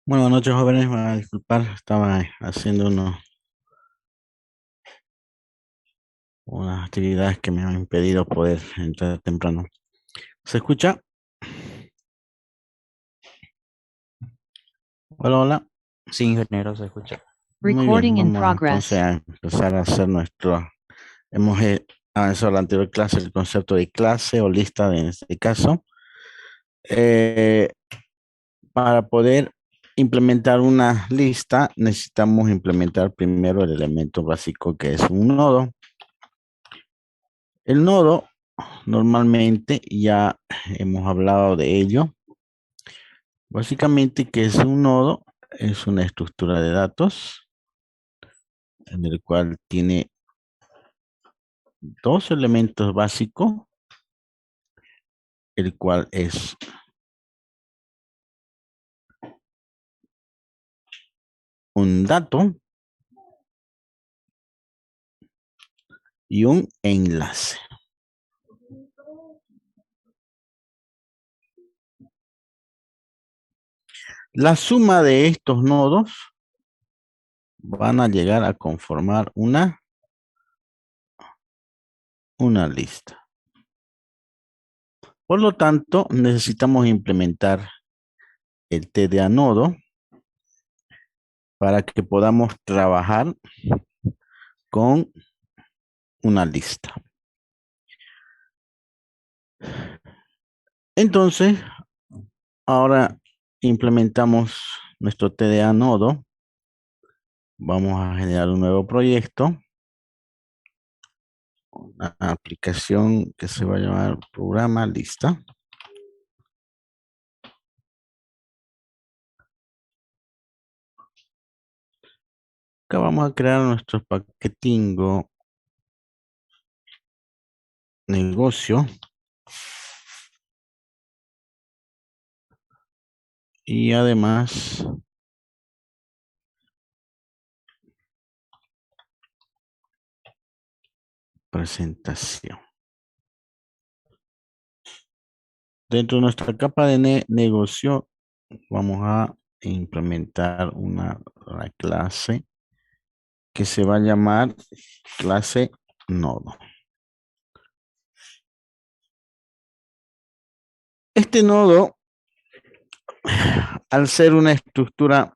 Buenas noches, jóvenes. Me van a disculpar, estaba haciendo unas actividades que me han impedido poder entrar temprano. ¿Se escucha? Hola, hola. Sí, ingeniero, se escucha. Muy bien, Recording in vamos entonces progress. a empezar a hacer nuestro. Hemos avanzado en la anterior clase el concepto de clase o lista en este caso. Eh, para poder implementar una lista, necesitamos implementar primero el elemento básico que es un nodo. El nodo, normalmente ya hemos hablado de ello. Básicamente, ¿qué es un nodo? Es una estructura de datos en el cual tiene dos elementos básicos, el cual es un dato y un enlace. La suma de estos nodos van a llegar a conformar una lista. Por lo tanto, necesitamos implementar el TDA nodo para que podamos trabajar con una lista. Entonces, ahora implementamos nuestro TDA nodo. Vamos a generar un nuevo proyecto, una aplicación que se va a llamar programa lista. Acá vamos a crear nuestro paquetingo negocio y además presentación. Dentro de nuestra capa de negocio vamos a implementar una clase que se va a llamar clase nodo. Este nodo, al ser una estructura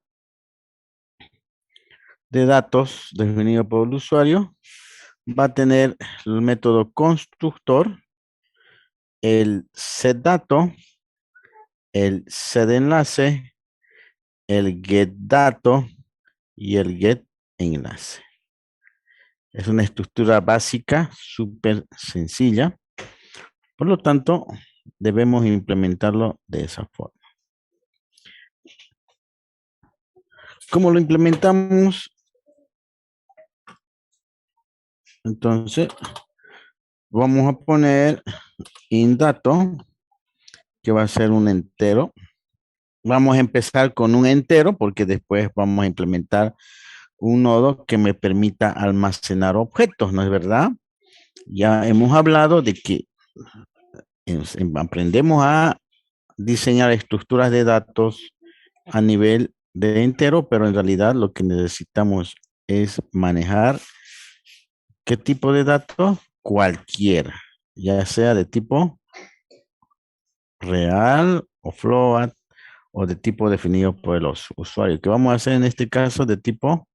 de datos definido por el usuario, va a tener el método constructor, el setDato, el setEnlace, el getDato y el getEnlace. Es una estructura básica, súper sencilla. Por lo tanto, debemos implementarlo de esa forma. ¿Cómo lo implementamos? Entonces, vamos a poner inDato, que va a ser un entero. Vamos a empezar con un entero porque después vamos a implementar un nodo que me permita almacenar objetos, ¿no es verdad? Ya hemos hablado de que aprendemos a diseñar estructuras de datos a nivel de entero, pero en realidad lo que necesitamos es manejar qué tipo de datos, cualquiera, ya sea de tipo real o float o de tipo definido por los usuarios. ¿Qué vamos a hacer en este caso de tipo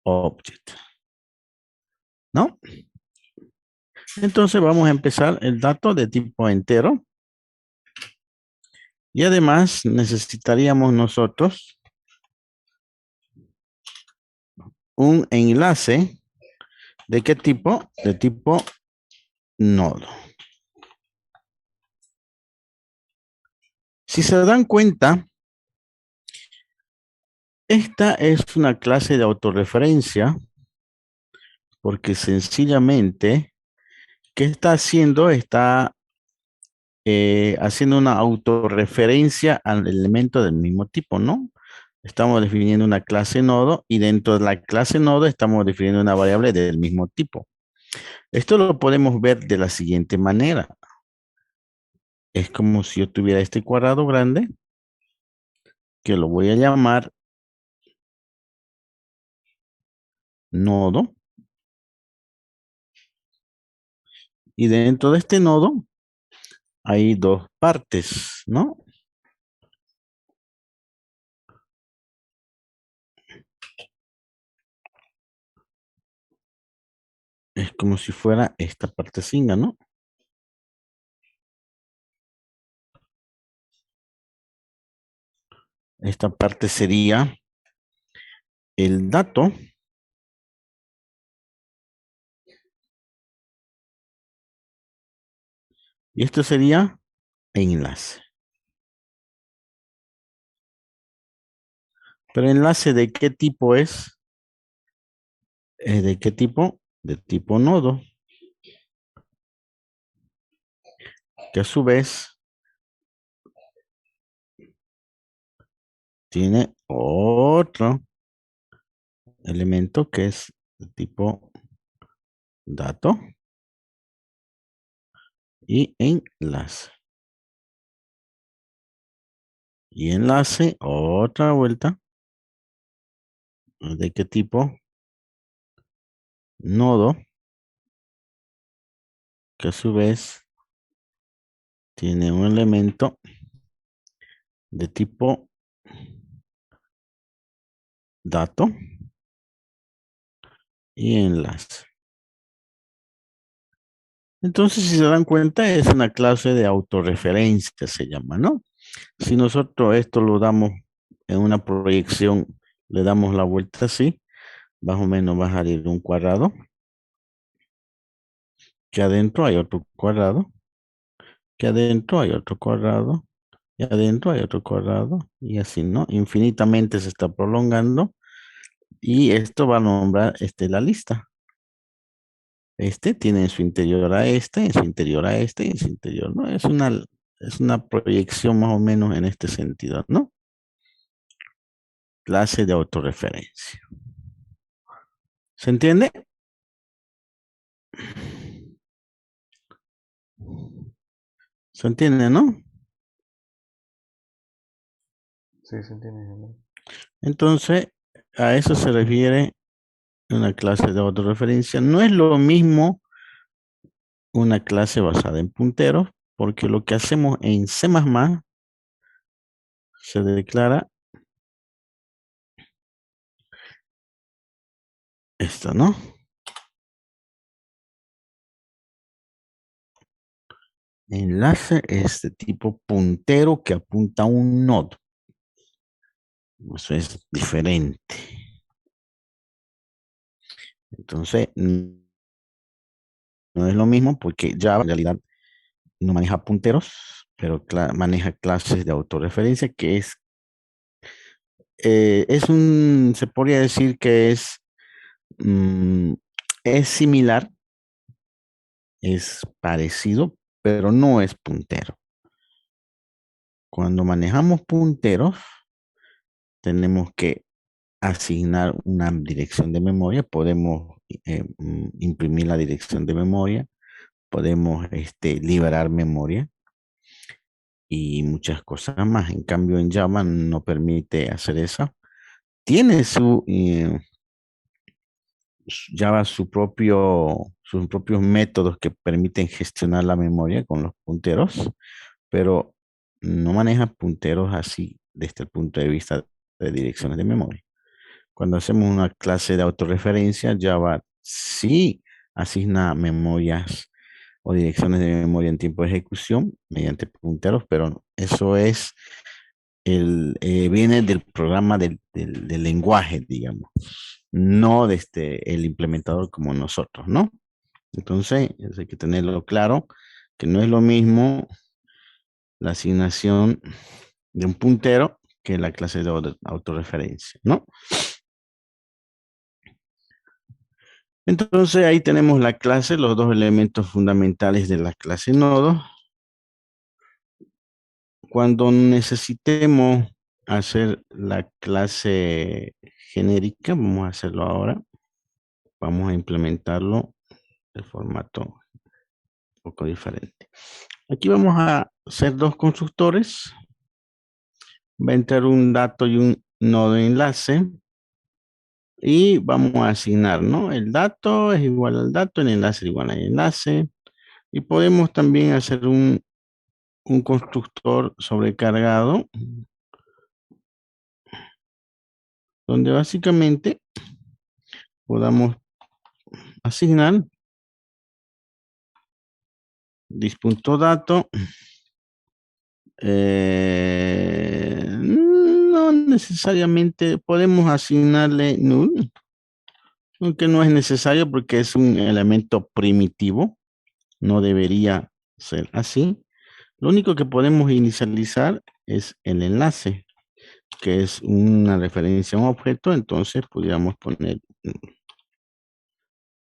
object? ¿No? Entonces vamos a empezar el dato de tipo entero. Y además necesitaríamos nosotros un enlace. ¿De qué tipo? De tipo nodo. Si se dan cuenta, esta es una clase de autorreferencia porque sencillamente, ¿qué está haciendo? Está haciendo una autorreferencia al elemento del mismo tipo, ¿no? Estamos definiendo una clase nodo y dentro de la clase nodo estamos definiendo una variable del mismo tipo. Esto lo podemos ver de la siguiente manera. Es como si yo tuviera este cuadrado grande que lo voy a llamar nodo. Y dentro de este nodo hay dos partes, ¿no? Es como si fuera esta partecita, ¿no? Esta parte sería el dato y esto sería enlace. Pero enlace ¿de qué tipo es? ¿De qué tipo? De tipo nodo, que a su vez tiene otro elemento que es de tipo dato y enlace. Y enlace, otra vuelta. ¿De qué tipo? Nodo, que a su vez tiene un elemento de tipo dato y enlace. Entonces, si se dan cuenta, es una clase de autorreferencia, se llama, ¿no? Si nosotros esto lo damos en una proyección, le damos la vuelta así, más o menos va a salir un cuadrado, que adentro hay otro cuadrado, que adentro hay otro cuadrado, y adentro hay otro cuadrado, y así, ¿no? Infinitamente se está prolongando, y esto va a nombrar la lista. Este tiene en su interior a este, en su interior a este, en su interior, ¿no? Es una proyección más o menos en este sentido, ¿no? Clase de autorreferencia. ¿Se entiende? ¿Se entiende, no? Sí, se entiende, ingeniero. Entonces, a eso se refiere una clase de autorreferencia. No es lo mismo una clase basada en punteros, porque lo que hacemos en C++ se declara esto, ¿no? Enlace es de tipo puntero que apunta a un nodo. Eso es diferente. Entonces, no es lo mismo porque Java en realidad no maneja punteros, pero maneja clases de autorreferencia, que se podría decir que mm, es similar, es parecido, pero no es puntero. Cuando manejamos punteros, tenemos que asignar una dirección de memoria, podemos imprimir la dirección de memoria, podemos liberar memoria y muchas cosas más. En cambio, en Java no permite hacer eso. Tiene Java sus propios métodos que permiten gestionar la memoria con los punteros, pero no maneja punteros así desde el punto de vista de direcciones de memoria. Cuando hacemos una clase de autorreferencia, Java sí asigna memorias o direcciones de memoria en tiempo de ejecución mediante punteros, pero eso viene del programa del lenguaje, digamos, no desde el implementador como nosotros, ¿no? Entonces, eso hay que tenerlo claro, que no es lo mismo la asignación de un puntero que la clase de autorreferencia, ¿no? Entonces ahí tenemos la clase, los dos elementos fundamentales de la clase nodo. Cuando necesitemos hacer la clase genérica, vamos a hacerlo ahora. Vamos a implementarlo de formato un poco diferente. Aquí vamos a hacer dos constructores. Va a entrar un dato y un nodo enlace y vamos a asignar, ¿no? El dato es igual al dato, el enlace es igual al enlace. Y podemos también hacer un constructor sobrecargado donde básicamente podamos asignar dis.dato. No necesariamente podemos asignarle null, aunque no es necesario porque es un elemento primitivo, no debería ser así. Lo único que podemos inicializar es el enlace, que es una referencia a un objeto, entonces podríamos poner,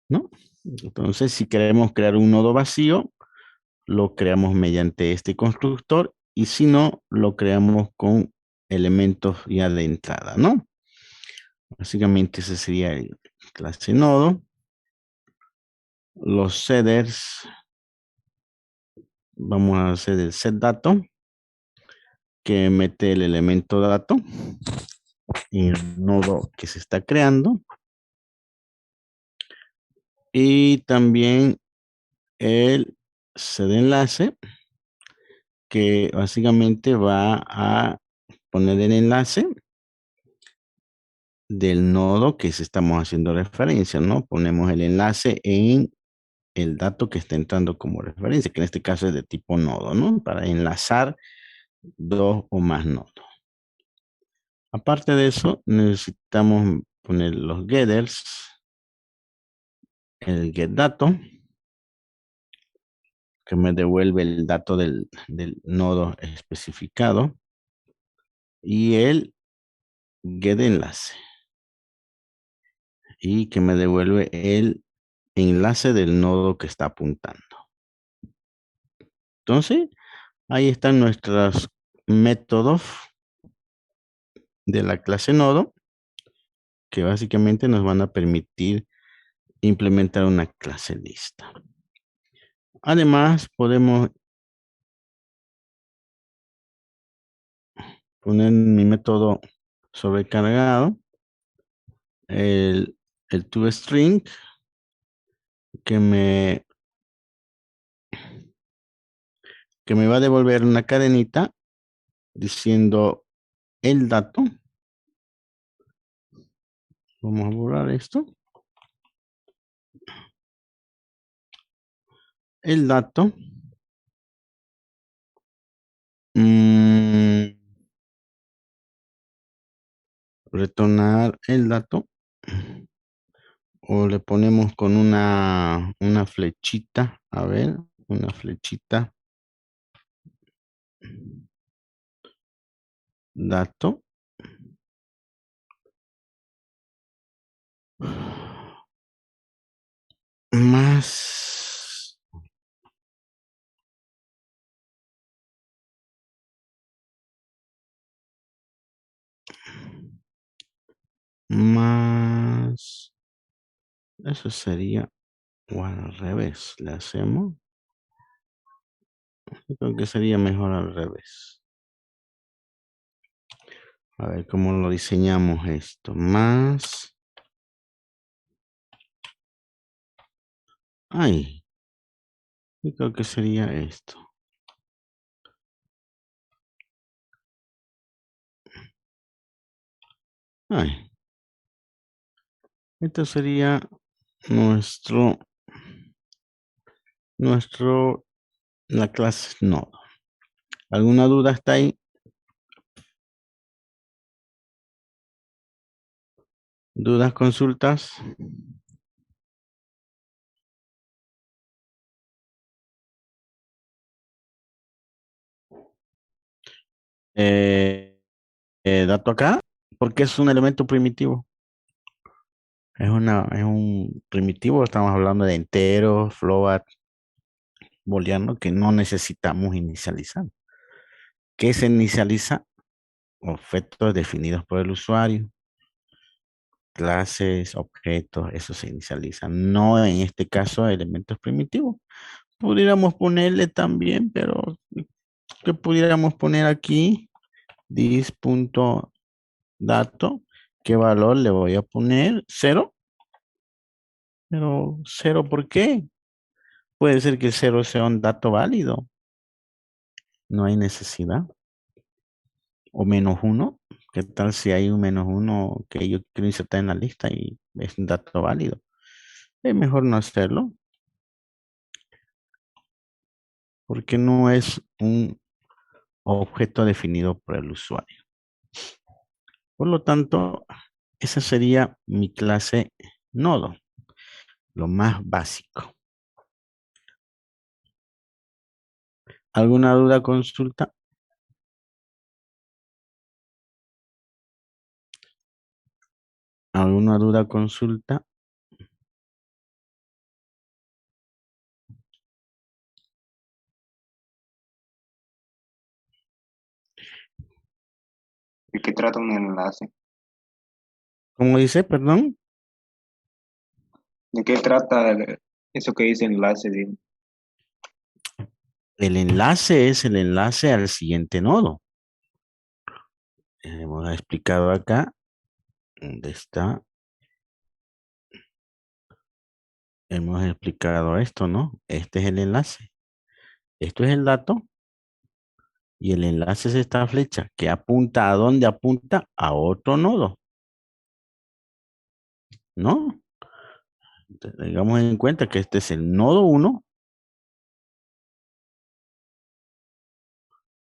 ¿no? Entonces, si queremos crear un nodo vacío, lo creamos mediante este constructor y si no, lo creamos con elementos ya de entrada, ¿no? Básicamente ese sería el clase nodo. Los setters, vamos a hacer el set dato, que mete el elemento dato en el nodo que se está creando. Y también el set enlace, que básicamente va a poner el enlace del nodo que se estamos haciendo referencia, ¿no? Ponemos el enlace en el dato que está entrando como referencia, que en este caso es de tipo nodo, ¿no? Para enlazar dos o más nodos. Aparte de eso, necesitamos poner los getters, el getDato, que me devuelve el dato del nodo especificado, y el getEnlace, y que me devuelve el enlace del nodo que está apuntando. Entonces, ahí están nuestros métodos de la clase nodo, que básicamente nos van a permitir implementar una clase lista. Además, podemos poner mi método sobrecargado, el toString, que me, que me va a devolver una cadenita diciendo el dato. Vamos a borrar esto. El dato. Retornar el dato. O le ponemos con una flechita. A ver, una flechita. Dato. Más. Más. Eso sería. O al revés. Le hacemos. Yo creo que sería mejor al revés. A ver cómo lo diseñamos esto. Más. Ay. Yo creo que sería esto. Ay. Esto sería nuestro, la clase nodo. ¿Alguna duda hasta ahí? ¿Dudas, consultas? Eh, dato acá, porque es un elemento primitivo. Es un primitivo, estamos hablando de enteros, float, booleano, que no necesitamos inicializar. ¿Qué se inicializa? Objetos definidos por el usuario, clases, objetos, eso se inicializa. No en este caso elementos primitivos. Pudiéramos ponerle también, pero ¿qué pudiéramos poner aquí? this.dato, ¿qué valor le voy a poner? ¿Cero? Pero cero, ¿por qué? Puede ser que cero sea un dato válido. No hay necesidad. O menos uno. ¿Qué tal si hay un menos uno que yo quiero insertar en la lista y es un dato válido? Es mejor no hacerlo porque no es un objeto definido por el usuario. Por lo tanto, esa sería mi clase nodo, lo más básico. ¿Alguna duda, consulta? ¿Alguna duda, consulta? ¿De qué trata un enlace? ¿Cómo dice, perdón? ¿De qué trata eso que dice enlace? El enlace es el enlace al siguiente nodo. Hemos explicado acá, ¿dónde está? Hemos explicado esto, ¿no? Este es el enlace. Esto es el dato y el enlace es esta flecha que apunta a dónde apunta a otro nodo, ¿no? Entonces, tengamos en cuenta que este es el nodo 1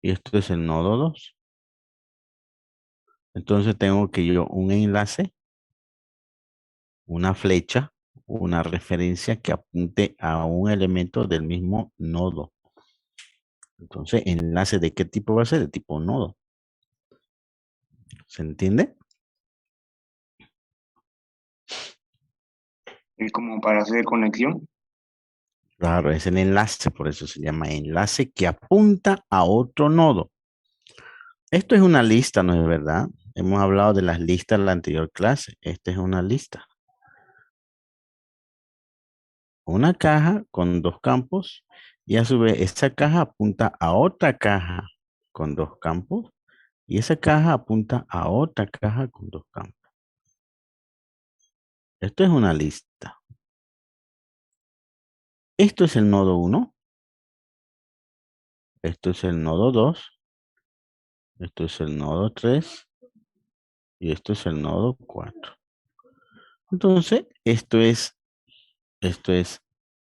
y esto es el nodo 2. Entonces tengo que yo un enlace, una flecha, una referencia que apunte a un elemento del mismo nodo. Entonces, enlace de qué tipo va a ser? De tipo nodo. ¿Se entiende? Es como para hacer conexión. Claro, es el enlace, por eso se llama enlace que apunta a otro nodo. Esto es una lista, ¿no es verdad? Hemos hablado de las listas en la anterior clase. Esta es una lista. Una caja con dos campos y a su vez esa caja apunta a otra caja con dos campos y esa caja apunta a otra caja con dos campos. Esto es una lista. Esto es el nodo 1, esto es el nodo 2, esto es el nodo 3 y esto es el nodo 4. Entonces, esto es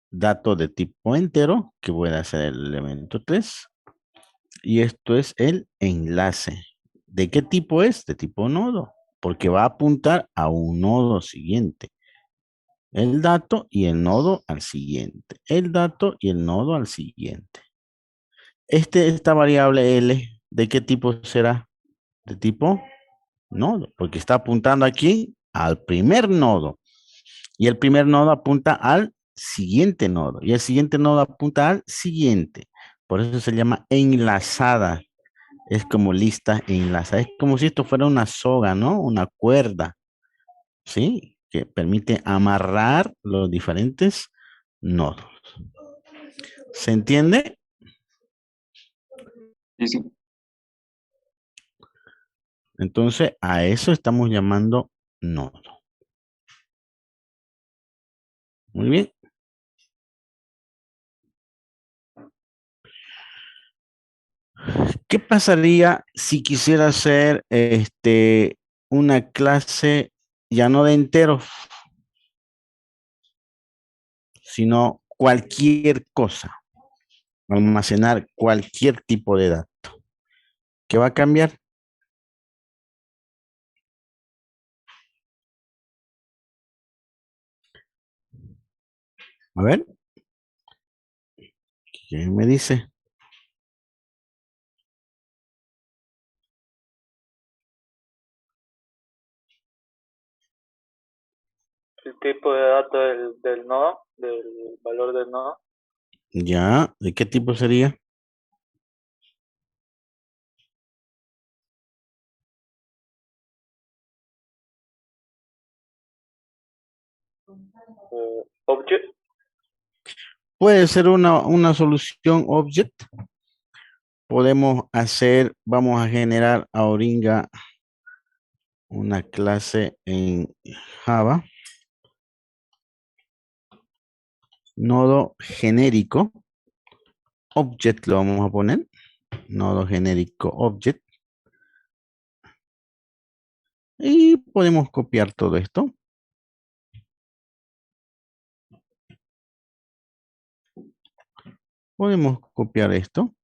dato de tipo entero, que puede ser el elemento 3. Y esto es el enlace. ¿De qué tipo es? De tipo nodo, porque va a apuntar a un nodo siguiente. El dato y el nodo al siguiente. El dato y el nodo al siguiente. Esta variable L, ¿de qué tipo será? De tipo nodo, porque está apuntando aquí al primer nodo. Y el primer nodo apunta al siguiente nodo. Y el siguiente nodo apunta al siguiente. Por eso se llama enlazada. Es como lista enlazada. Es como si esto fuera una soga, ¿no? Una cuerda, ¿sí? Que permite amarrar los diferentes nodos. ¿Se entiende? Sí, sí. Entonces, a eso estamos llamando nodo. Muy bien. ¿Qué pasaría si quisiera hacer una clase ya no de enteros, sino cualquier cosa? Almacenar cualquier tipo de dato. ¿Qué va a cambiar? A ver, ¿quién me dice? El tipo de dato del nodo, del valor del nodo. Ya, ¿de qué tipo sería? Object. Puede ser una solución object. podemos hacer, vamos a generar ahorita una clase en Java, nodo genérico, object lo vamos a poner, nodo genérico object, y podemos copiar todo esto. Podemos copiar esto.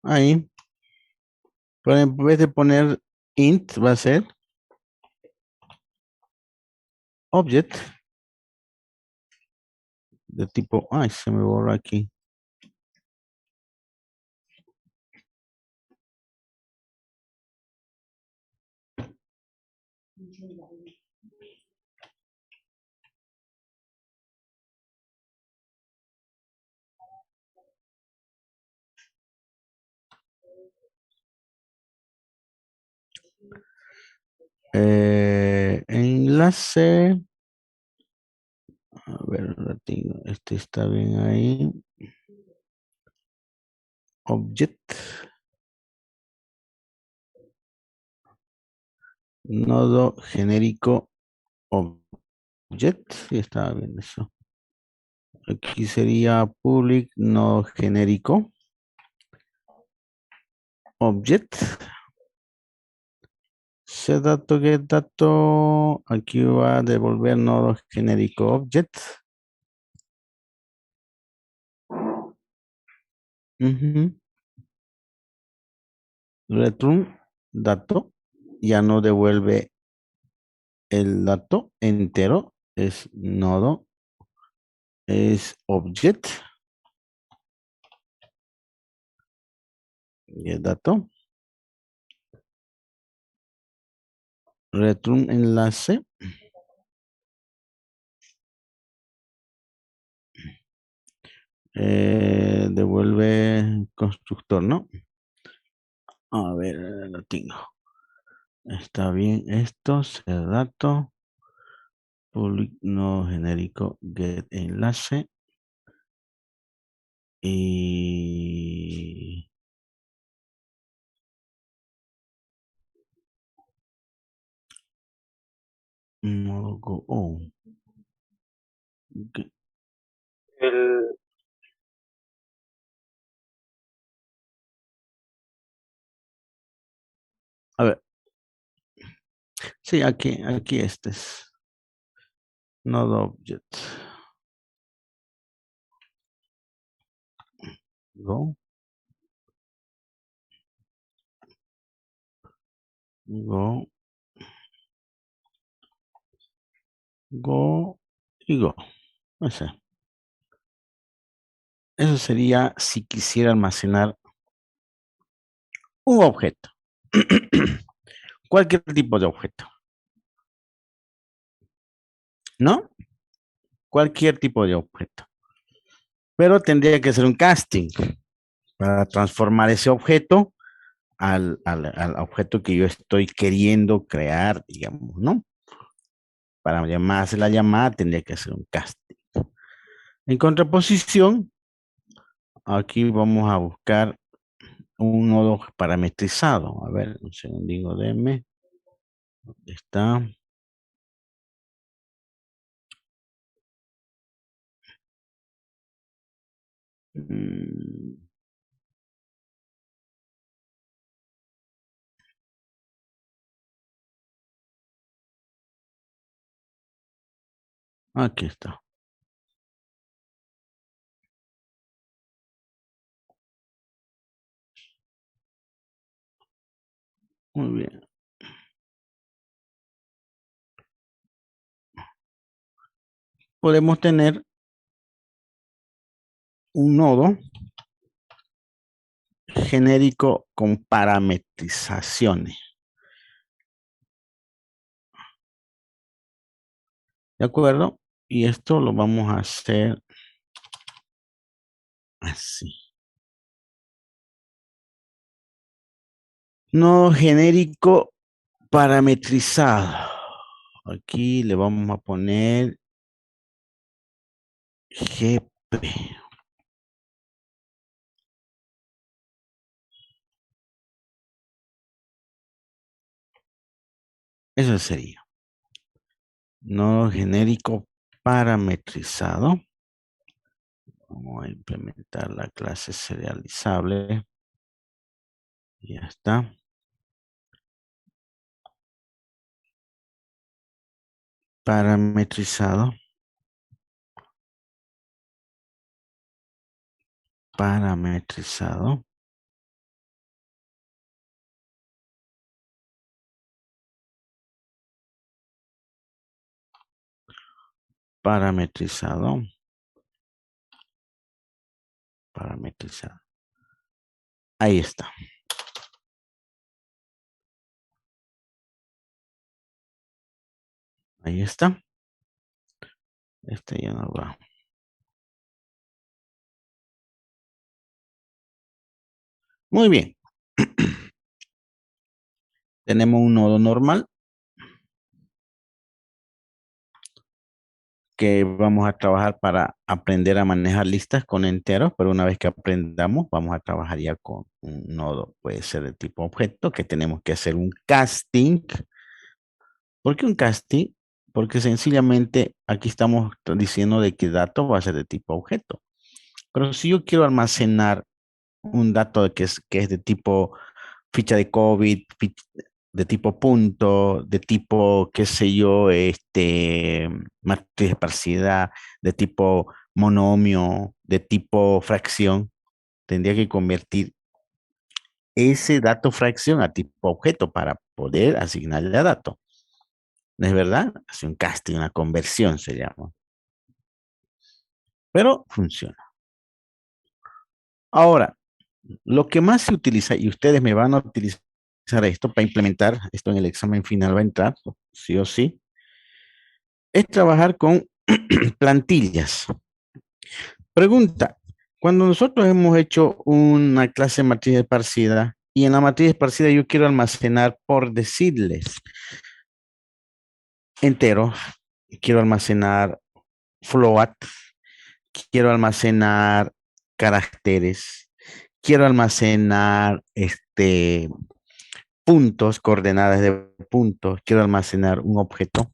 Ahí. Pero en vez de poner int, va a ser object de tipo, ay, se me borra aquí. Enlace. A ver, un ratito. Este está bien ahí. Object. Nodo genérico object. Sí, estaba bien eso. Aquí sería public nodo genérico object. Set dato, get dato. Aquí va a devolver nodo genérico object. Ujú. Return dato. Ya no devuelve el dato entero. Es nodo. Es object. Get dato. Return enlace. Devuelve constructor, ¿no? A ver, lo tengo. Está bien esto, ser dato, public no genérico, get enlace y modo go on. El, A ver, sí, aquí este es node object. Go, go, go y go. Ese. Eso sería si quisiera almacenar un objeto. Cualquier tipo de objeto, ¿no? Cualquier tipo de objeto. Pero tendría que ser un casting para transformar ese objeto al objeto que yo estoy queriendo crear, digamos, ¿no? Para hacer la llamada tendría que hacer un casting. En contraposición, aquí vamos a buscar un nodo parametrizado. A ver, un segundito, déme. ¿Dónde está? Mm, Aquí está. Muy bien. Podemos tener un nodo genérico con parametrizaciones. ¿De acuerdo? Y esto lo vamos a hacer así. Nodo genérico parametrizado. Aquí le vamos a poner GP. Eso sería. Nodo genérico parametrizado. Vamos a implementar la clase serializable. Ya está. Parametrizado. Parametrizado. Parametrizado. Parametrizado. Ahí está. Ahí está. Este ya no va. Muy bien. Tenemos un nodo normal que vamos a trabajar para aprender a manejar listas con enteros, pero una vez que aprendamos, vamos a trabajar ya con un nodo, puede ser de tipo objeto, que tenemos que hacer un casting. ¿Por qué un casting? Porque sencillamente aquí estamos diciendo de que dato va a ser de tipo objeto. Pero si yo quiero almacenar un dato que es de tipo ficha de COVID, de tipo punto, de tipo, qué sé yo, matriz esparcida, de tipo monomio, de tipo fracción, tendría que convertir ese dato fracción a tipo objeto para poder asignarle a dato. ¿No es verdad? Hace un casting, una conversión se llama. Pero funciona. Ahora, lo que más se utiliza, y ustedes me van a utilizar esto para implementar, esto en el examen final va a entrar, sí o sí, es trabajar con plantillas. Pregunta, cuando nosotros hemos hecho una clase de matriz esparcida y en la matriz esparcida yo quiero almacenar, por decirles, enteros, quiero almacenar float, quiero almacenar caracteres, quiero almacenar puntos, coordenadas de puntos, quiero almacenar un objeto.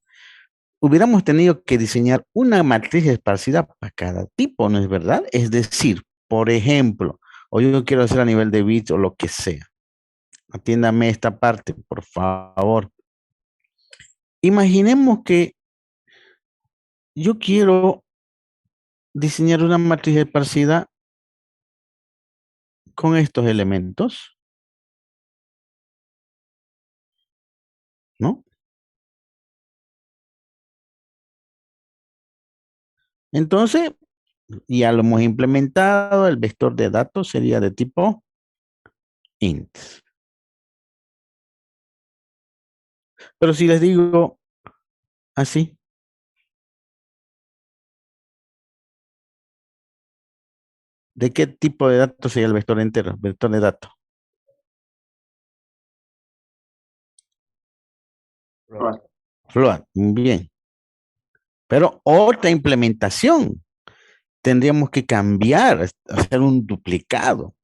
Hubiéramos tenido que diseñar una matriz esparcida para cada tipo, ¿no es verdad? Es decir, por ejemplo, o yo quiero hacer a nivel de bits o lo que sea. Atiéndame esta parte, por favor. Imaginemos que yo quiero diseñar una matriz esparcida con estos elementos, ¿no? Entonces, ya lo hemos implementado, el vector de datos sería de tipo int. Pero si les digo así, ¿de qué tipo de datos sería el vector entero? Vector de datos. Float. Float, bien. Pero otra implementación. Tendríamos que cambiar, hacer un duplicado,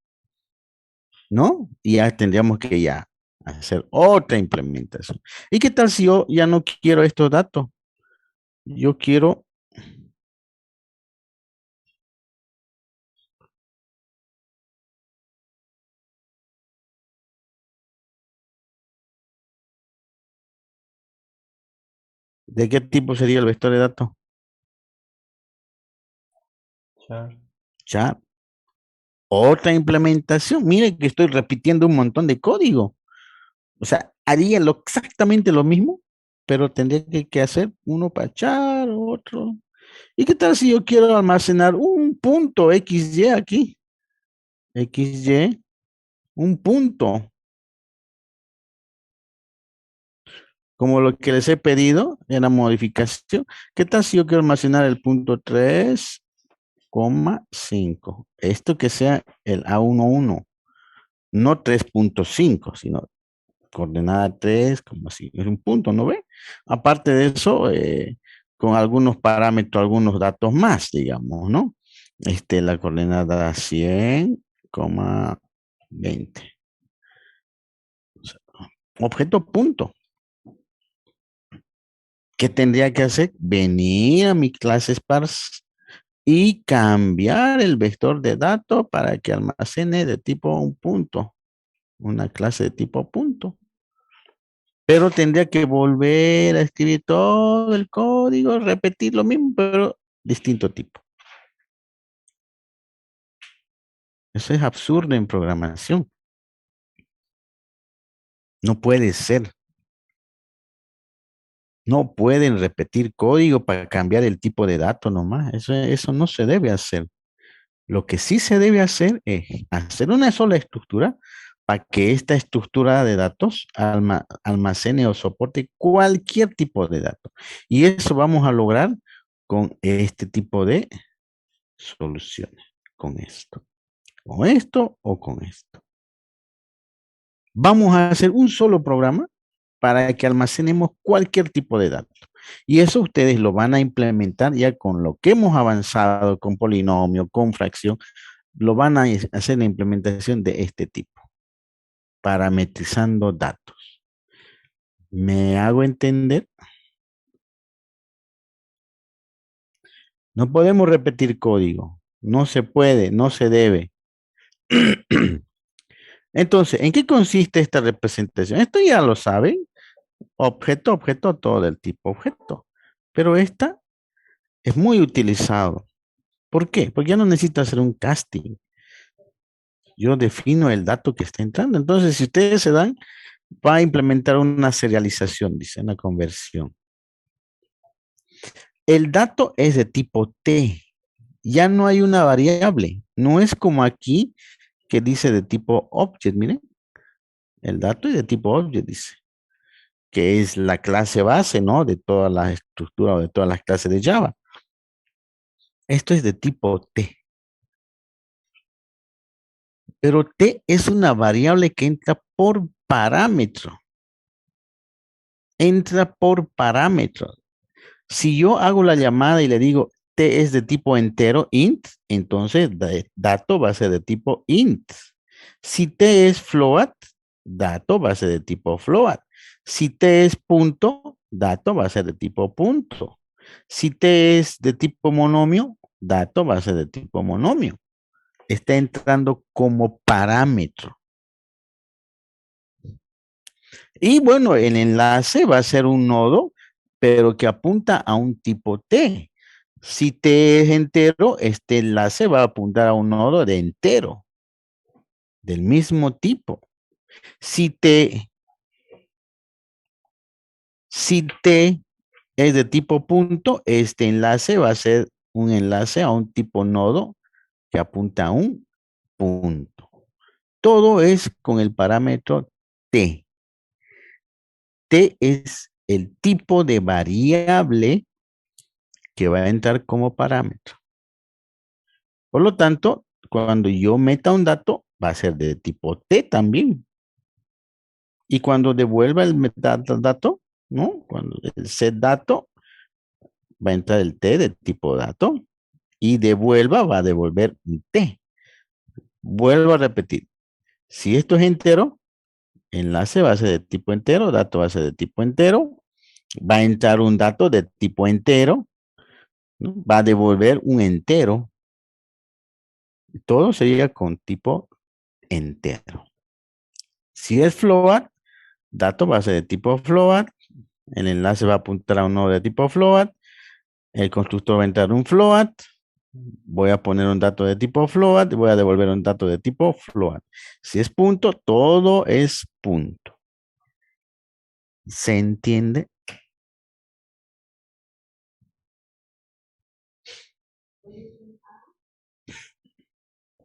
¿no? Y ya tendríamos que ya hacer otra implementación. ¿Y qué tal si yo ya no quiero estos datos? Yo quiero, ¿de qué tipo sería el vector de datos? Char. Ya, otra implementación. Miren que estoy repitiendo un montón de código. O sea, haría exactamente lo mismo, pero tendría que hacer uno para char, otro. ¿Y qué tal si yo quiero almacenar un punto XY aquí? XY, un punto. Como lo que les he pedido en la modificación. ¿Qué tal si yo quiero almacenar el punto 3,5? Esto que sea el A11, no 3,5, sino coordenada 3, como así, es un punto, ¿no ve? Aparte de eso, con algunos parámetros, algunos datos más, digamos, ¿no? La coordenada 100,20. Objeto punto. ¿Qué tendría que hacer? Venir a mi clase sparse y cambiar el vector de datos para que almacene de tipo un punto, una clase de tipo punto. Pero tendría que volver a escribir todo el código, repetir lo mismo, pero distinto tipo. Eso es absurdo en programación. No puede ser. No pueden repetir código para cambiar el tipo de dato nomás. Eso no se debe hacer. Lo que sí se debe hacer es hacer una sola estructura para que esta estructura de datos almacene o soporte cualquier tipo de dato. Y eso vamos a lograr con este tipo de soluciones, con esto o con esto. Vamos a hacer un solo programa para que almacenemos cualquier tipo de datos. Y eso ustedes lo van a implementar ya con lo que hemos avanzado, con polinomio, con fracción, lo van a hacer la implementación de este tipo, parametrizando datos. ¿Me hago entender? No podemos repetir código. No se puede, no se debe. Entonces, ¿en qué consiste esta representación? Esto ya lo saben. Objeto, objeto, todo del tipo objeto. Pero esta es muy utilizado. ¿Por qué? Porque ya no necesito hacer un casting. Yo defino el dato que está entrando. Entonces, si ustedes se dan, va a implementar una serialización, dice, una conversión. El dato es de tipo T. Ya no hay una variable. No es como aquí que dice de tipo object. Miren, el dato es de tipo object, dice, que es la clase base, ¿no? De todas las estructuras o de todas las clases de Java. Esto es de tipo T. Pero T es una variable que entra por parámetro. Entra por parámetro. Si yo hago la llamada y le digo T es de tipo entero, int, entonces dato va a ser de tipo int. Si T es float, dato va a ser de tipo float. Si T es punto, dato va a ser de tipo punto. Si T es de tipo monomio, dato va a ser de tipo monomio. Está entrando como parámetro. Y bueno, el enlace va a ser un nodo, pero que apunta a un tipo T. Si T es entero, este enlace va a apuntar a un nodo de entero, del mismo tipo. Si T, si T es de tipo punto, este enlace va a ser un enlace a un tipo nodo que apunta a un punto. Todo es con el parámetro T. T es el tipo de variable que va a entrar como parámetro. Por lo tanto, cuando yo meta un dato, va a ser de tipo T también. Y cuando devuelva el metadato, ¿no? Cuando el set dato, va a entrar el T de tipo dato y devuelva, va a devolver un T. Vuelvo a repetir. Si esto es entero, enlace va a ser de tipo entero, dato va a ser de tipo entero, va a entrar un dato de tipo entero, ¿no? Va a devolver un entero. Todo sería con tipo entero. Si es float, dato va a ser de tipo float, el enlace va a apuntar a un nodo de tipo float, el constructor va a entrar un float, voy a poner un dato de tipo float, voy a devolver un dato de tipo float. Si es punto, todo es punto. ¿Se entiende?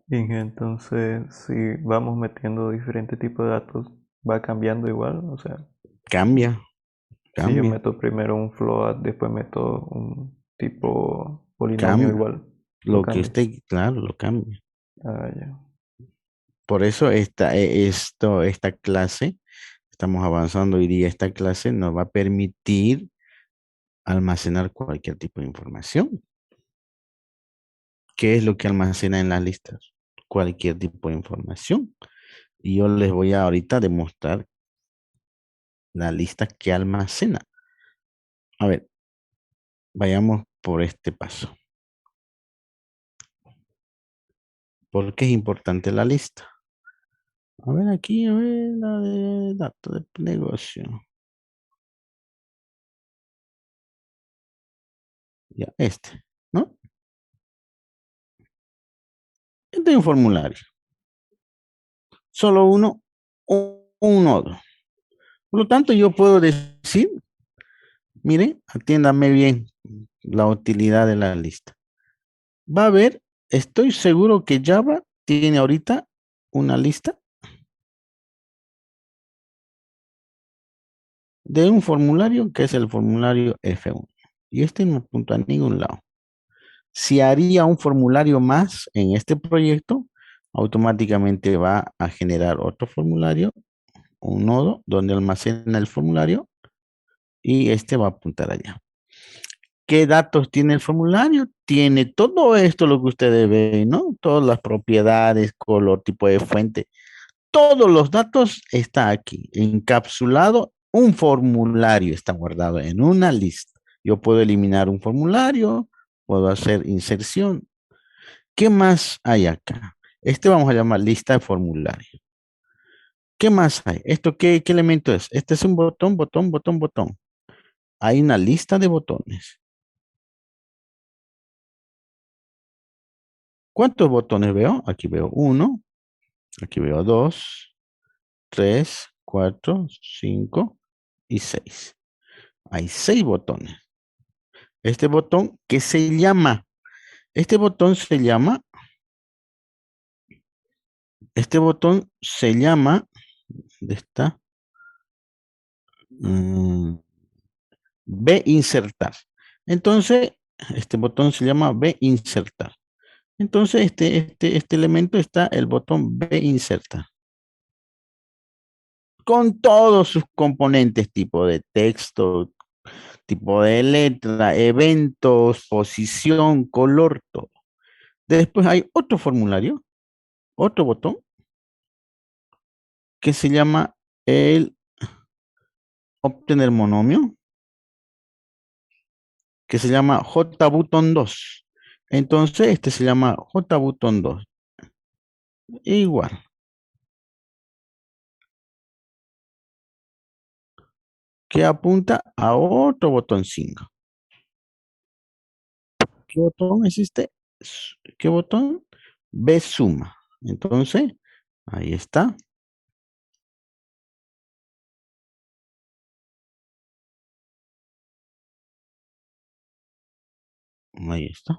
Bien, entonces si vamos metiendo diferentes tipos de datos, va cambiando igual. O sea, Cambia, si yo cambia, meto primero un float, después meto un tipo polinomio cambia. igual, lo Lo que cambia. usted, claro, lo cambia. Ah, ya. Por eso esta clase Estamos avanzando hoy día. Esta clase nos va a permitir almacenar cualquier tipo de información. ¿Qué es lo que almacena en las listas? Cualquier tipo de información. Y yo les voy a ahorita demostrar la lista que almacena. A ver, vayamos por este paso. ¿Por qué es importante la lista? A ver aquí, a ver, la de datos de negocio. Ya, ¿no? Este es un formulario. Solo un nodo. Por lo tanto, yo puedo decir, miren, atiéndame bien la utilidad de la lista. Va a ver, estoy seguro que Java tiene ahorita una lista de un formulario que es el formulario F1. Y este no apunta a ningún lado. Si haría un formulario más en este proyecto, automáticamente va a generar otro formulario, un nodo donde almacena el formulario y este va a apuntar allá. ¿Qué datos tiene el formulario? Tiene todo esto, lo que ustedes ven, ¿no? Todas las propiedades, color, tipo de fuente. Todos los datos está aquí, encapsulado. Un formulario está guardado en una lista. Yo puedo eliminar un formulario, puedo hacer inserción. ¿Qué más hay acá? Este vamos a llamar lista de formulario. ¿Qué más hay? ¿Esto qué elemento es? Este es un botón, botón, botón, botón. Hay una lista de botones. ¿Cuántos botones veo? Aquí veo 1, aquí veo 2, 3, 4, 5 y 6. Hay 6 botones. Este botón, ¿qué se llama? Este botón se llama, ¿dónde está? B insertar. Entonces, este botón se llama B insertar. Entonces, este elemento está el botón B insertar. Con todos sus componentes, tipo de texto, tipo de letra, eventos, posición, color, todo. Después hay otro formulario, otro botón, que se llama el obtener monomio, que se llama JButton 2. Entonces, este se llama JButton 2. Igual. Que apunta a otro botón 5. ¿Qué botón es este? ¿Qué botón? B suma. Entonces, ahí está. Ahí está.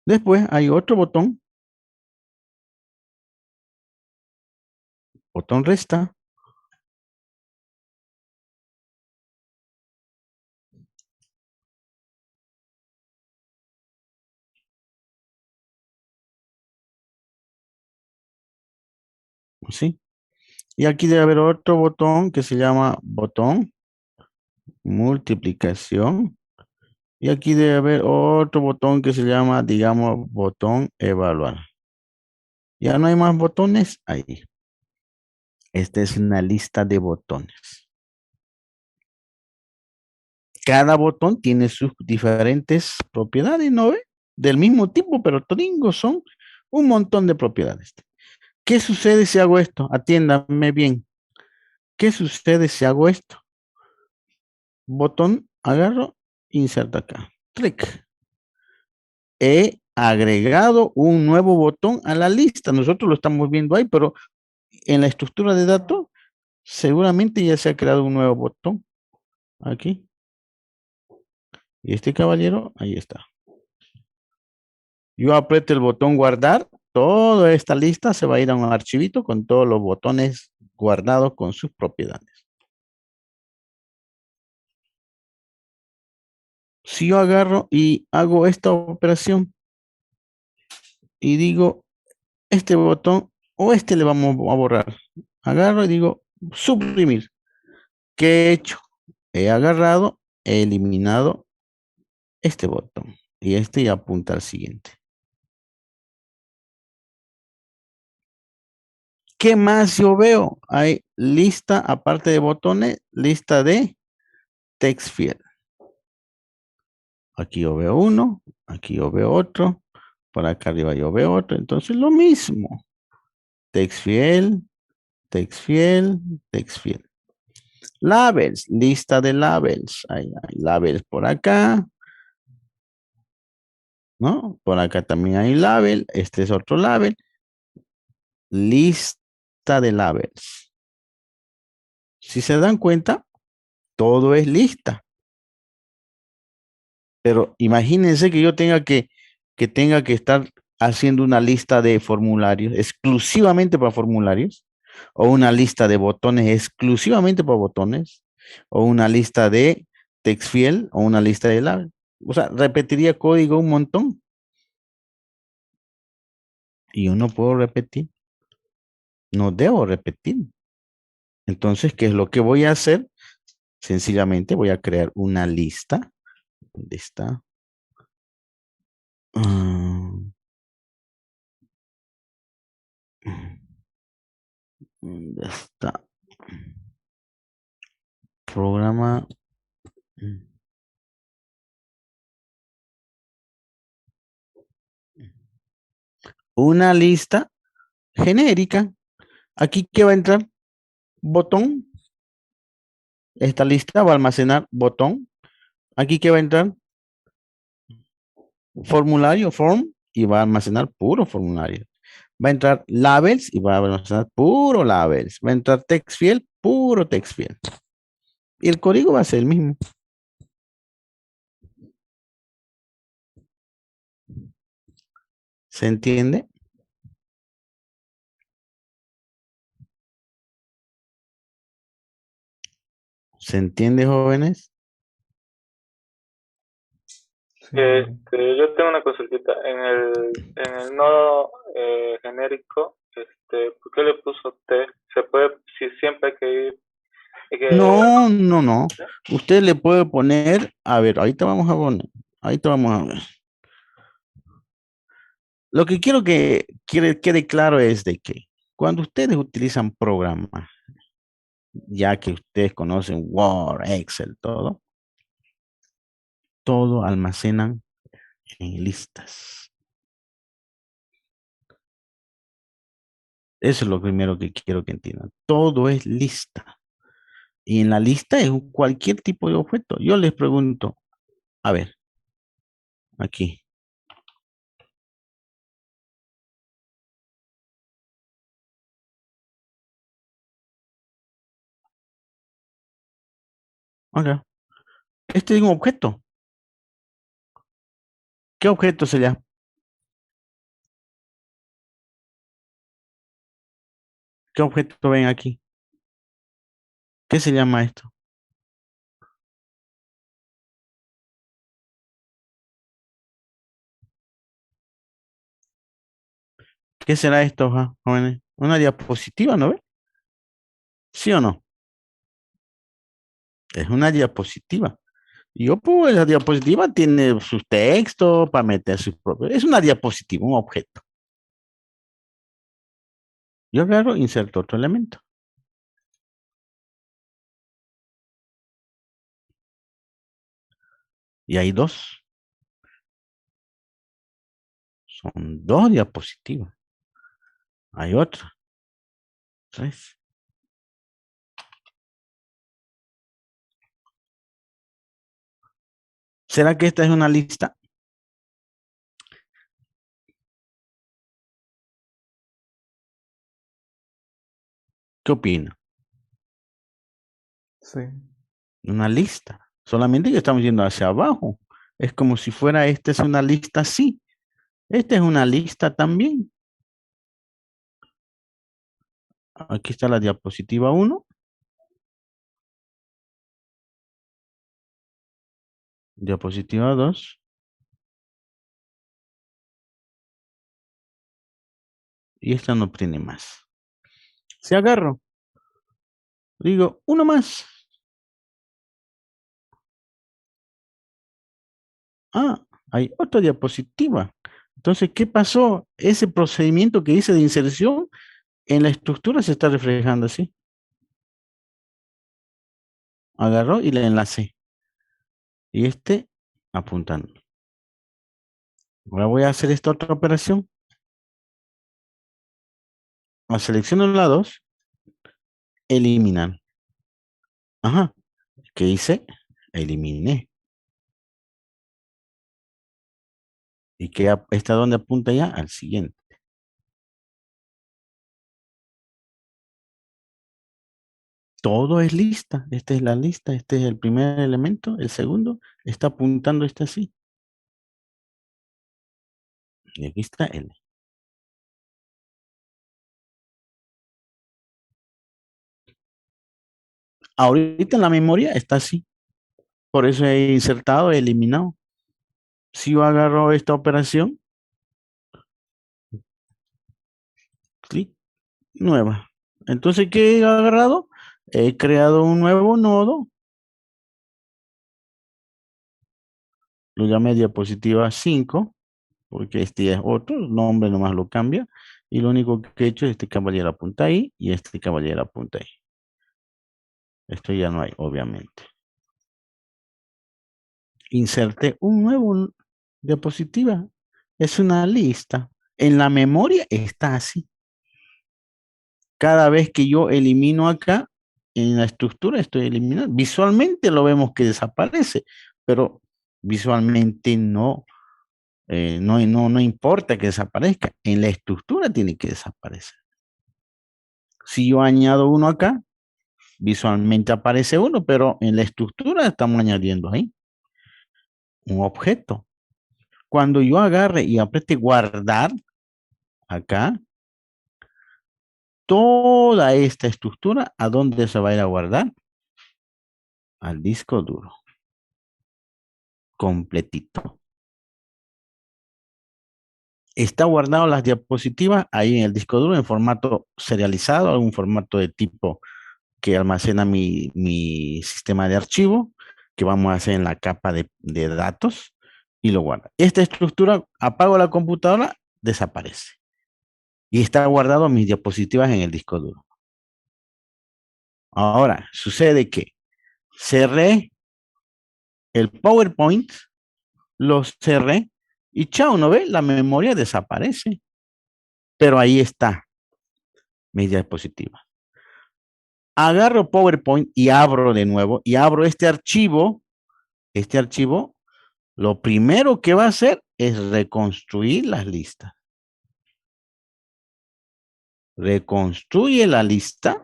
Después hay otro botón resta. ¿Sí? Y aquí debe haber otro botón que se llama botón multiplicación. Y aquí debe haber otro botón que se llama, digamos, botón evaluar. Ya no hay más botones ahí. Esta es una lista de botones. Cada botón tiene sus diferentes propiedades, ¿no ve? Del mismo tipo, pero tringos son un montón de propiedades. ¿Qué sucede si hago esto? Atiéndame bien. ¿Qué sucede si hago esto? Botón, agarro, inserto acá. Clic. He agregado un nuevo botón a la lista. Nosotros lo estamos viendo ahí, pero en la estructura de datos seguramente ya se ha creado un nuevo botón. Aquí. Y este caballero, ahí está. Yo aprieto el botón guardar. Toda esta lista se va a ir a un archivito con todos los botones guardados con sus propiedades. Si yo agarro y hago esta operación y digo, este botón o este le vamos a borrar. Agarro y digo, suprimir. ¿Qué he hecho? He agarrado, he eliminado este botón y este ya apunta al siguiente. ¿Qué más yo veo? Hay lista, aparte de botones, lista de text field. Aquí yo veo uno, aquí yo veo otro, por acá arriba yo veo otro. Entonces lo mismo. Text field, text field, text field. Labels, lista de labels. Hay labels por acá, ¿no? Por acá también hay label. Este es otro label. Lista de labels. Si se dan cuenta, todo es lista. Pero imagínense que yo tenga que estar haciendo una lista de formularios exclusivamente para formularios, o una lista de botones exclusivamente para botones, o una lista de text field, o una lista de labels. O sea, repetiría código un montón. Y yo no puedo repetir. No debo repetir. Entonces, ¿qué es lo que voy a hacer? Sencillamente voy a crear una lista. ¿Dónde está? Ah, ¿dónde está? Programa. Una lista genérica. Aquí, ¿qué va a entrar? Botón. Esta lista va a almacenar botón. Aquí, ¿qué va a entrar? Formulario, form, y va a almacenar puro formulario. Va a entrar labels y va a almacenar puro labels. Va a entrar text field, puro text field. Y el código va a ser el mismo. ¿Se entiende? ¿Se entiende, jóvenes? Sí. Yo tengo una consultita. En el nodo genérico, ¿por qué le puso T? Se puede, si siempre hay que, No, no, no. Usted le puede poner, a ver, ahorita vamos a poner, ahorita vamos a ver. Lo que quiero que quede claro es de que cuando ustedes utilizan programas, ya que ustedes conocen Word, Excel, todo almacenan en listas. Eso es lo primero que quiero que entiendan. Todo es lista. Y en la lista es cualquier tipo de objeto. Yo les pregunto, a ver, aquí. Ok. Este es un objeto. ¿Qué objeto sería? ¿Qué objeto ven aquí? ¿Qué se llama esto? ¿Qué será esto, jóvenes? Una diapositiva, ¿no ve? ¿Sí o no? Es una diapositiva. Yo, pues, la diapositiva tiene sus textos para meter sus propios. Es una diapositiva, un objeto. Yo agarro, inserto otro elemento. Y hay dos. Son dos diapositivas. Hay otra. ¿Sabes? ¿Será que esta es una lista? ¿Qué opina? Sí. Una lista. Solamente que estamos yendo hacia abajo. Es como si fuera, esta es una lista así. Esta es una lista también. Aquí está la diapositiva uno, diapositiva 2 y esta no tiene más. Si agarro Digo, uno más. Ah, hay otra diapositiva. Entonces, ¿qué pasó? Ese procedimiento que hice de inserción en la estructura se está reflejando así. Agarró y le enlacé. Y apuntando. Ahora voy a hacer esta otra operación. Selecciono la 2, eliminar. Ajá. ¿Qué hice? Eliminé. ¿Y qué está donde apunta ya? Al siguiente. Todo es lista. Esta es la lista. Este es el primer elemento. El segundo está apuntando así. Y aquí está L. Ahorita en la memoria está así. Por eso he insertado, he eliminado. Si yo agarro esta operación, clic, nueva. Entonces, ¿qué he agarrado? He creado un nuevo nodo. Lo llamé diapositiva 5, porque este es otro, el nombre nomás lo cambia. Y lo único que he hecho es este caballero apunta ahí y este caballero apunta ahí. Esto ya no hay, obviamente. Inserte un nuevo diapositiva. Es una lista. En la memoria está así. Cada vez que yo elimino acá, en la estructura estoy eliminando. Visualmente lo vemos que desaparece, pero visualmente no, no importa que desaparezca. En la estructura tiene que desaparecer. Si yo añado uno acá, visualmente aparece uno, pero en la estructura estamos añadiendo ahí un objeto. Cuando yo agarre y apriete guardar acá, toda esta estructura, ¿a dónde se va a ir a guardar? Al disco duro. Completito. Está guardado las diapositivas ahí en el disco duro en formato serializado, en un formato de tipo que almacena mi sistema de archivo, que vamos a hacer en la capa de datos, y lo guarda. Esta estructura, apago la computadora, desaparece. Y está guardado mis diapositivas en el disco duro. Ahora, sucede que cerré el PowerPoint, lo cerré, y chao, ¿no ve? La memoria desaparece. Pero ahí está mi diapositiva. Agarro PowerPoint y abro de nuevo, y abro este archivo, lo primero que va a hacer es reconstruir las listas. Reconstruye la lista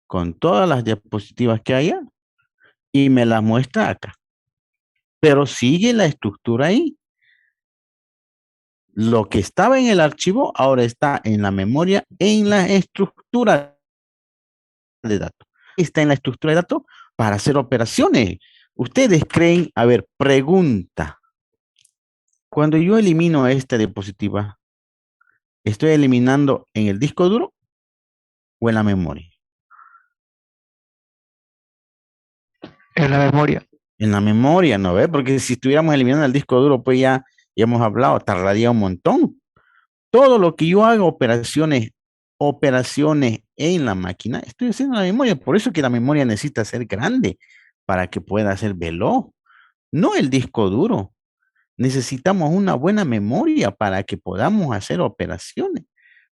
con todas las diapositivas que haya y me las muestra acá. Pero sigue la estructura ahí. Lo que estaba en el archivo ahora está en la memoria, en la estructura de datos. Está en la estructura de datos para hacer operaciones. Ustedes creen, a ver, pregunta. Cuando yo elimino esta diapositiva, ¿estoy eliminando en el disco duro o en la memoria? En la memoria. En la memoria, ¿no ve? Porque si estuviéramos eliminando el disco duro, pues ya hemos hablado, tardaría un montón. Todo lo que yo haga operaciones en la máquina, estoy haciendo en la memoria. Por eso que la memoria necesita ser grande para que pueda ser veloz. No el disco duro. Necesitamos una buena memoria para que podamos hacer operaciones,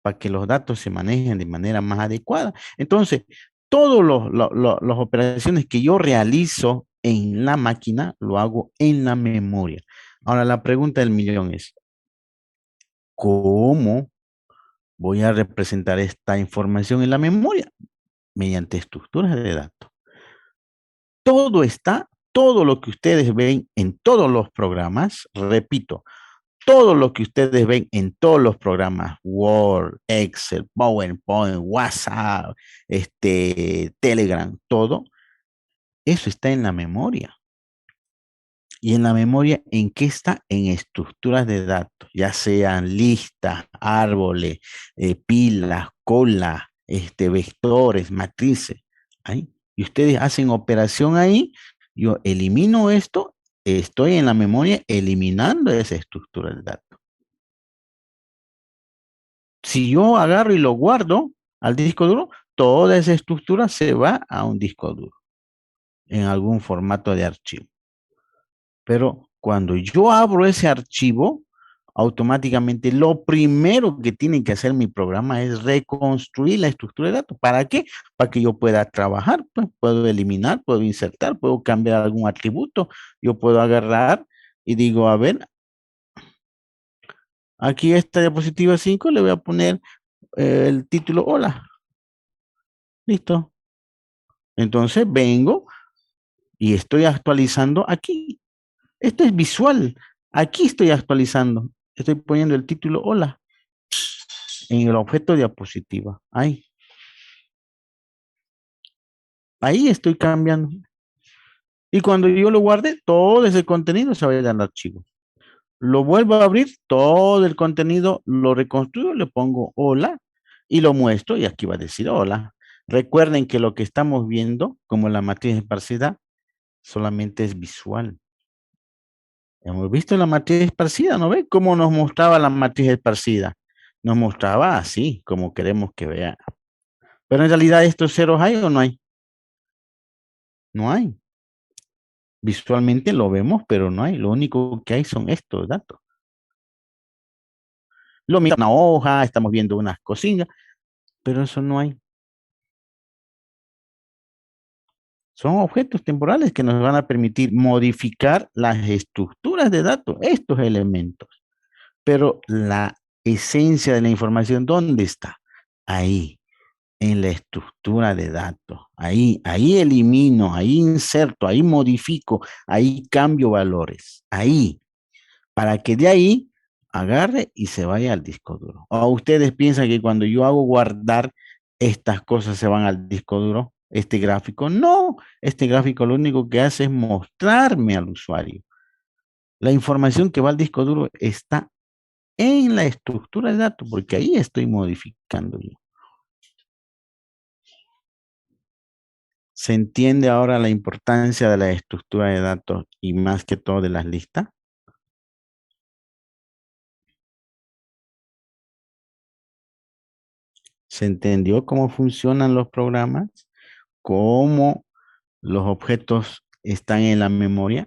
para que los datos se manejen de manera más adecuada. Entonces, todas las operaciones que yo realizo en la máquina, lo hago en la memoria. Ahora, la pregunta del millón es, ¿cómo voy a representar esta información en la memoria? Mediante estructuras de datos. Todo lo que ustedes ven en todos los programas, repito, todo lo que ustedes ven en todos los programas, Word, Excel, PowerPoint, WhatsApp, Telegram, todo, eso está en la memoria. Y en la memoria, ¿en qué está? En estructuras de datos, ya sean listas, árboles, pilas, colas, vectores, matrices. Ahí. Y ustedes hacen operación ahí, yo elimino esto, estoy en la memoria eliminando esa estructura de datos. Si yo agarro y lo guardo al disco duro, toda esa estructura se va a un disco duro, en algún formato de archivo. Pero cuando yo abro ese archivo, automáticamente lo primero que tiene que hacer mi programa es reconstruir la estructura de datos. ¿Para qué? Para que yo pueda trabajar, pues puedo eliminar, puedo insertar, puedo cambiar algún atributo. Yo puedo agarrar y digo, a ver, aquí esta diapositiva 5 le voy a poner el título hola. Listo. Entonces vengo y estoy actualizando aquí. Esto es visual. Aquí estoy actualizando. Estoy poniendo el título hola en el objeto diapositiva. Ahí estoy cambiando. Y cuando yo lo guarde, todo ese contenido se va a ir al archivo. Lo vuelvo a abrir, todo el contenido lo reconstruyo, le pongo hola y lo muestro y aquí va a decir hola. Recuerden que lo que estamos viendo, como la matriz esparcida, solamente es visual. Hemos visto la matriz esparcida, ¿no ve? ¿Cómo nos mostraba la matriz esparcida? Nos mostraba así, como queremos que vea. Pero en realidad, ¿estos ceros hay o no hay? No hay. Visualmente lo vemos, pero no hay. Lo único que hay son estos datos. Lo mismo, una hoja, estamos viendo unas cosillas, pero eso no hay. Son objetos temporales que nos van a permitir modificar las estructuras de datos, estos elementos. Pero la esencia de la información, ¿dónde está? Ahí, en la estructura de datos. Ahí elimino, ahí inserto, ahí modifico, ahí cambio valores. Ahí, para que de ahí agarre y se vaya al disco duro. ¿O ustedes piensan que cuando yo hago guardar estas cosas se van al disco duro? Este gráfico, no, este gráfico lo único que hace es mostrarme al usuario. La información que va al disco duro está en la estructura de datos, porque ahí estoy modificando yo. ¿Se entiende ahora la importancia de la estructura de datos y más que todo de las listas? ¿Se entendió cómo funcionan los programas? ¿Cómo los objetos están en la memoria?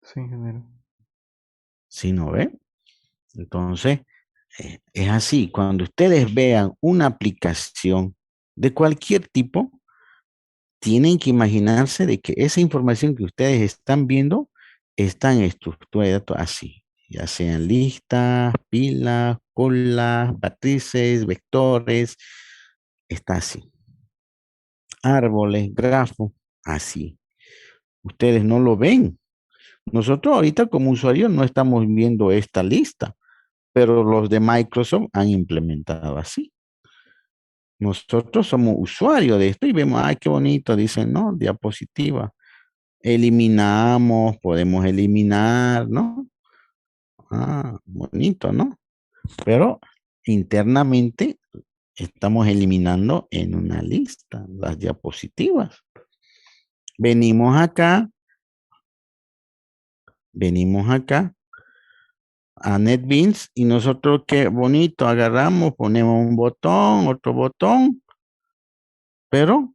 Sí, ingeniero. ¿Sí no ve? Entonces, es así. Cuando ustedes vean una aplicación de cualquier tipo, tienen que imaginarse de que esa información que ustedes están viendo está en estructura de datos así, ya sean listas, pilas, colas, matrices, vectores, está así. Árboles, grafos, así. Ustedes no lo ven. Nosotros ahorita como usuarios no estamos viendo esta lista, pero los de Microsoft han implementado así. Nosotros somos usuarios de esto y vemos, ay, qué bonito, dicen, no, diapositiva. Eliminamos, podemos eliminar, ¿no? Ah, bonito, ¿no? Pero internamente estamos eliminando en una lista las diapositivas. Venimos acá a NetBeans y nosotros qué bonito, agarramos, ponemos un botón, otro botón, pero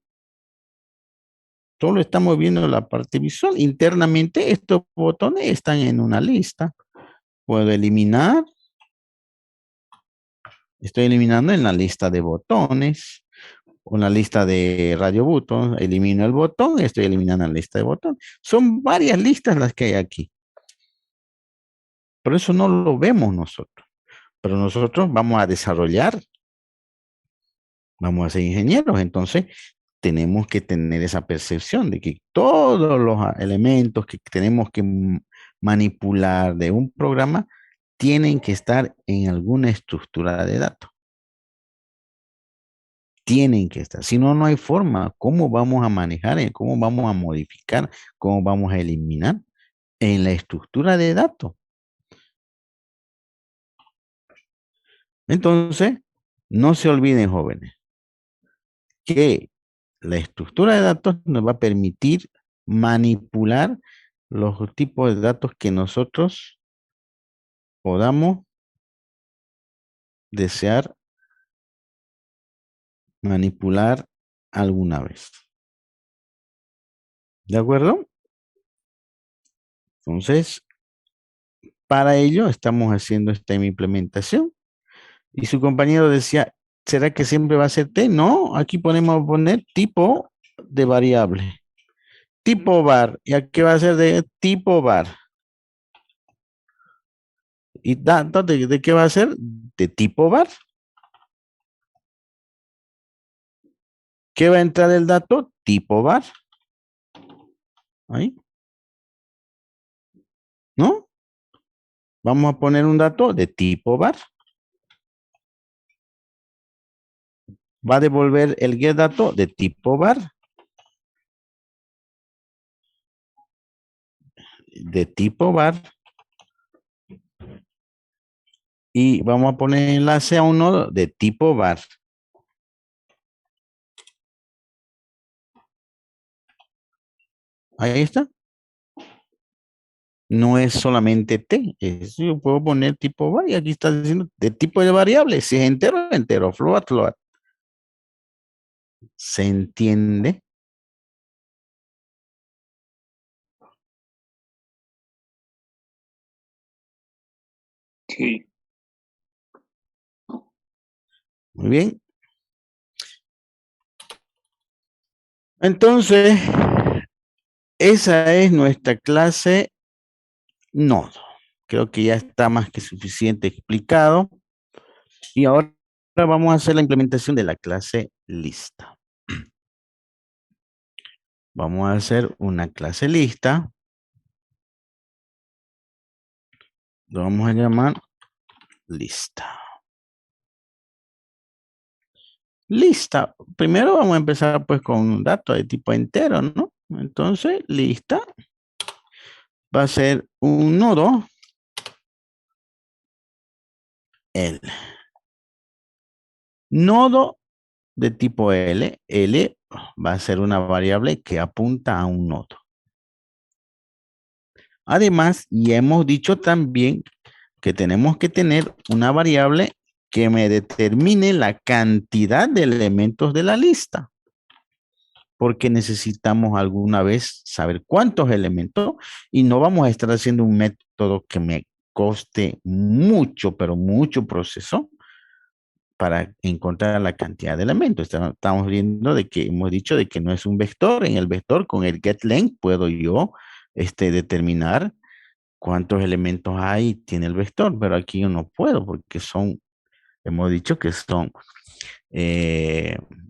solo estamos viendo la parte visual. Internamente estos botones están en una lista. Puedo eliminar. Estoy eliminando en la lista de botones o en la lista de radio button. Elimino el botón, estoy eliminando la lista de botones. Son varias listas las que hay aquí. Por eso no lo vemos nosotros. Pero nosotros vamos a desarrollar, vamos a ser ingenieros. Entonces, tenemos que tener esa percepción de que todos los elementos que tenemos que manipular de un programa tienen que estar en alguna estructura de datos. Tienen que estar. Si no, no hay forma. ¿Cómo vamos a manejar? ¿Cómo vamos a modificar? ¿Cómo vamos a eliminar? En la estructura de datos. Entonces, No se olviden, jóvenes, que la estructura de datos nos va a permitir manipular los tipos de datos que nosotros podamos desear manipular alguna vez. ¿De acuerdo? Entonces, para ello estamos haciendo esta implementación. Y su compañero decía, ¿será que siempre va a ser T? No, aquí podemos poner tipo de variable. Tipo var. ¿Y aquí va a ser de tipo var? ¿Y datos de qué va a ser? De tipo var. ¿Qué va a entrar el dato? Tipo var. Ahí. ¿No? Vamos a poner un dato de tipo var. Va a devolver el get dato de tipo var. De tipo var. Y vamos a poner enlace a un nodo de tipo var. Ahí está. No es solamente T. Yo puedo poner tipo var y aquí está diciendo de tipo de variable. Si es entero, entero. Float, float. ¿Se entiende? Sí. Muy bien. Entonces, esa es nuestra clase nodo. Creo que ya está más que suficiente explicado. Y ahora vamos a hacer la implementación de la clase lista. Vamos a hacer una clase lista. Lo vamos a llamar lista. Lista. Primero vamos a empezar pues con un dato de tipo entero, ¿no? Entonces, lista va a ser un nodo L. Nodo de tipo L. L va a ser una variable que apunta a un nodo. Además, ya hemos dicho también que tenemos que tener una variable que me determine la cantidad de elementos de la lista. Porque necesitamos alguna vez saber cuántos elementos y no vamos a estar haciendo un método que me coste mucho, pero mucho proceso para encontrar la cantidad de elementos. Estamos viendo de que hemos dicho de que no es un vector. En el vector con el getLength puedo yo determinar cuántos elementos hay tiene el vector, pero aquí yo no puedo porque hemos dicho que son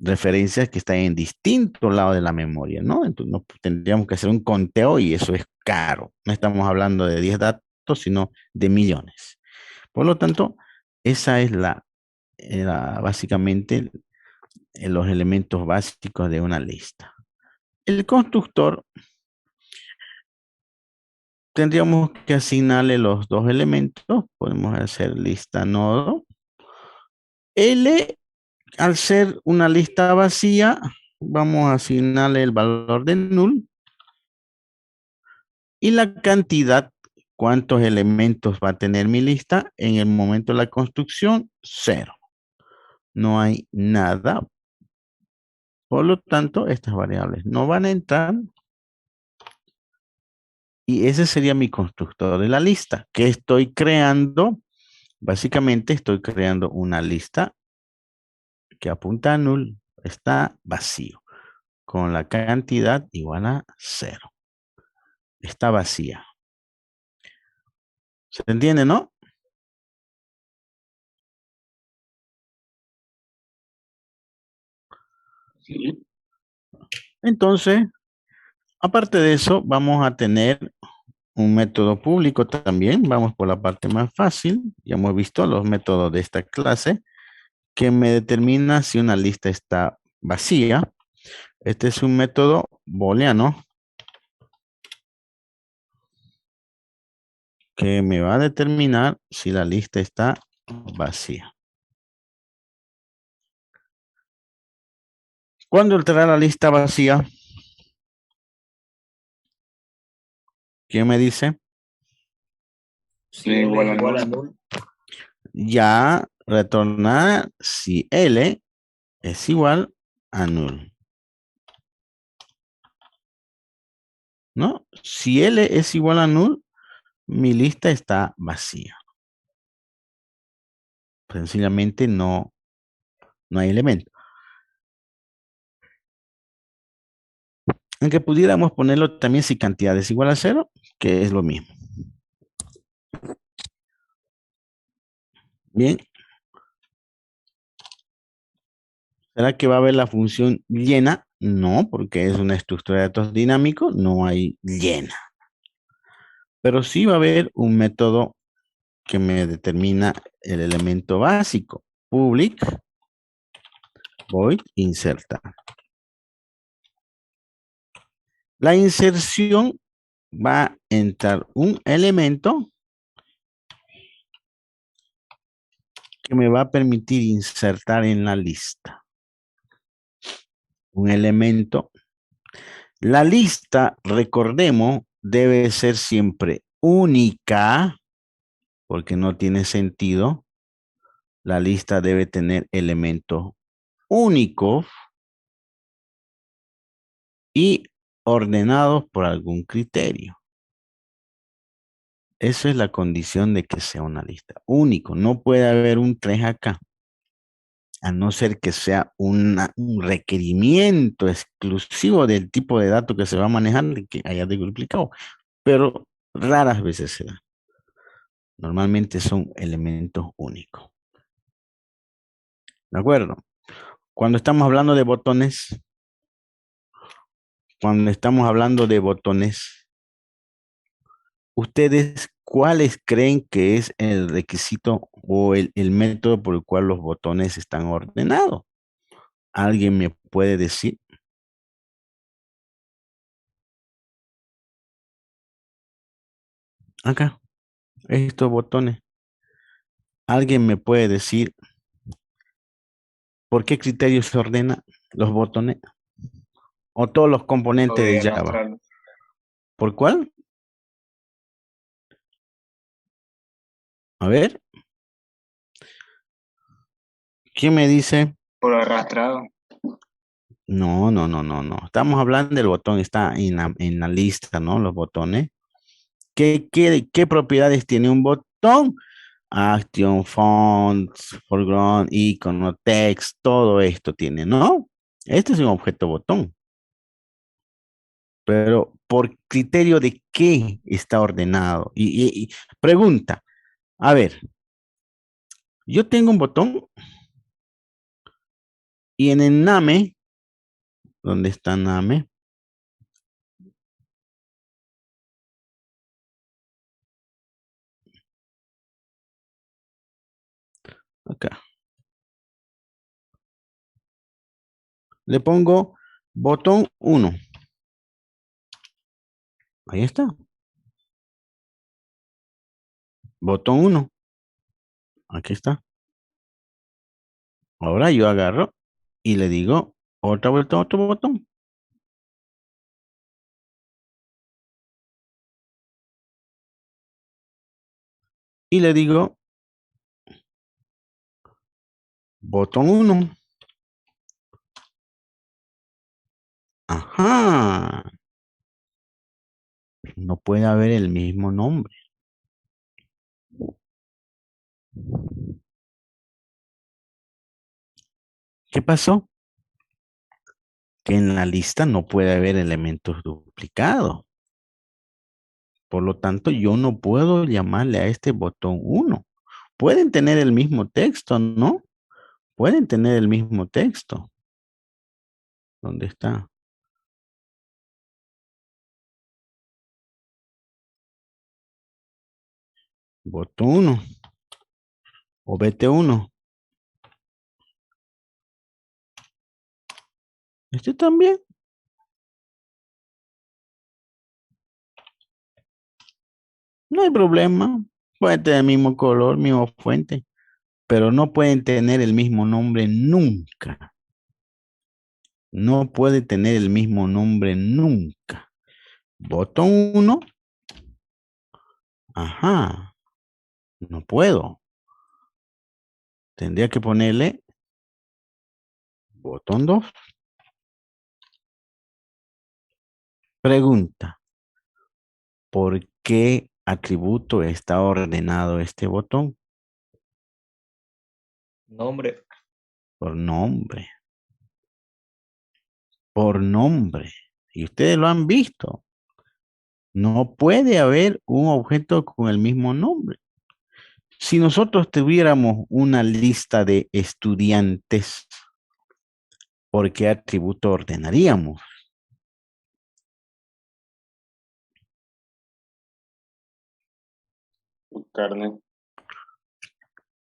referencias que están en distintos lados de la memoria, ¿no? Entonces tendríamos que hacer un conteo y eso es caro. No estamos hablando de 10 datos, sino de millones. Por lo tanto, esa es básicamente los elementos básicos de una lista. El constructor tendríamos que asignarle los dos elementos. Podemos hacer lista nodo. L, al ser una lista vacía, vamos a asignarle el valor de null. Y la cantidad, cuántos elementos va a tener mi lista en el momento de la construcción, 0. No hay nada. Por lo tanto, estas variables no van a entrar. Y ese sería mi constructor de la lista. ¿Qué estoy creando? Básicamente estoy creando una lista que apunta a null. Está vacío. Con la cantidad igual a 0. Está vacía. ¿Se entiende, no? Sí. Entonces, aparte de eso, vamos a tener un método público también. Vamos por la parte más fácil. Ya hemos visto los métodos de esta clase que me determina si una lista está vacía. Este es un método booleano que me va a determinar si la lista está vacía. ¿Cuándo alterar la lista vacía? ¿Quién me dice? Si L igual a null. null. Ya retornar si L es igual a null. ¿No? Si L es igual a null, mi lista está vacía. Sencillamente no hay elemento. Aunque pudiéramos ponerlo también si cantidad es igual a 0, que es lo mismo. Bien. ¿Será que va a haber la función llena? No, porque es una estructura de datos dinámico, no hay llena. Pero sí va a haber un método que me determina el elemento básico. Public void inserta. La inserción va a entrar un elemento que me va a permitir insertar en la lista. Un elemento. La lista, recordemos, debe ser siempre única, porque no tiene sentido. La lista debe tener elementos únicos y ordenados por algún criterio. Esa es la condición de que sea una lista. Único. No puede haber un 3 acá. A no ser que sea un requerimiento exclusivo del tipo de dato que se va a manejar y que haya duplicado. Pero raras veces se da. Normalmente son elementos únicos. ¿De acuerdo? Cuando estamos hablando de botones, ¿ustedes cuáles creen que es el requisito o el método por el cual los botones están ordenados? ¿Alguien me puede decir? Acá, estos botones. ¿Alguien me puede decir por qué criterio se ordena los botones? O todos los componentes de Java. Arrastrarlo. ¿Por cuál? A ver. ¿Quién me dice? Por arrastrado. No. Estamos hablando del botón, está en la lista, ¿no? Los botones. ¿Qué propiedades tiene un botón? Action, fonts, foreground, icono, text, todo esto tiene, ¿no? Este es un objeto botón. Pero ¿por criterio de qué está ordenado? Y pregunta, a ver, yo tengo un botón y en el name, ¿dónde está name? Acá. Le pongo botón 1. Ahí está. Botón 1. Aquí está. Ahora yo agarro y le digo otra vuelta, otro botón. Y le digo botón 1. Ajá. No puede haber el mismo nombre. ¿Qué pasó? Que en la lista no puede haber elementos duplicados. Por lo tanto, yo no puedo llamarle a este botón 1. Pueden tener el mismo texto, ¿no? Pueden tener el mismo texto. ¿Dónde está? Botón 1 o BT1. Este también. No hay problema. Pueden tener el mismo color, mismo fuente, pero no pueden tener el mismo nombre nunca. No puede tener el mismo nombre nunca. Botón 1. Ajá. No puedo. Tendría que ponerle botón 2. Pregunta. ¿Por qué atributo está ordenado este botón? Nombre. Por nombre. Por nombre. Y ustedes lo han visto. No puede haber un objeto con el mismo nombre. Si nosotros tuviéramos una lista de estudiantes, ¿por qué atributo ordenaríamos? Carnet.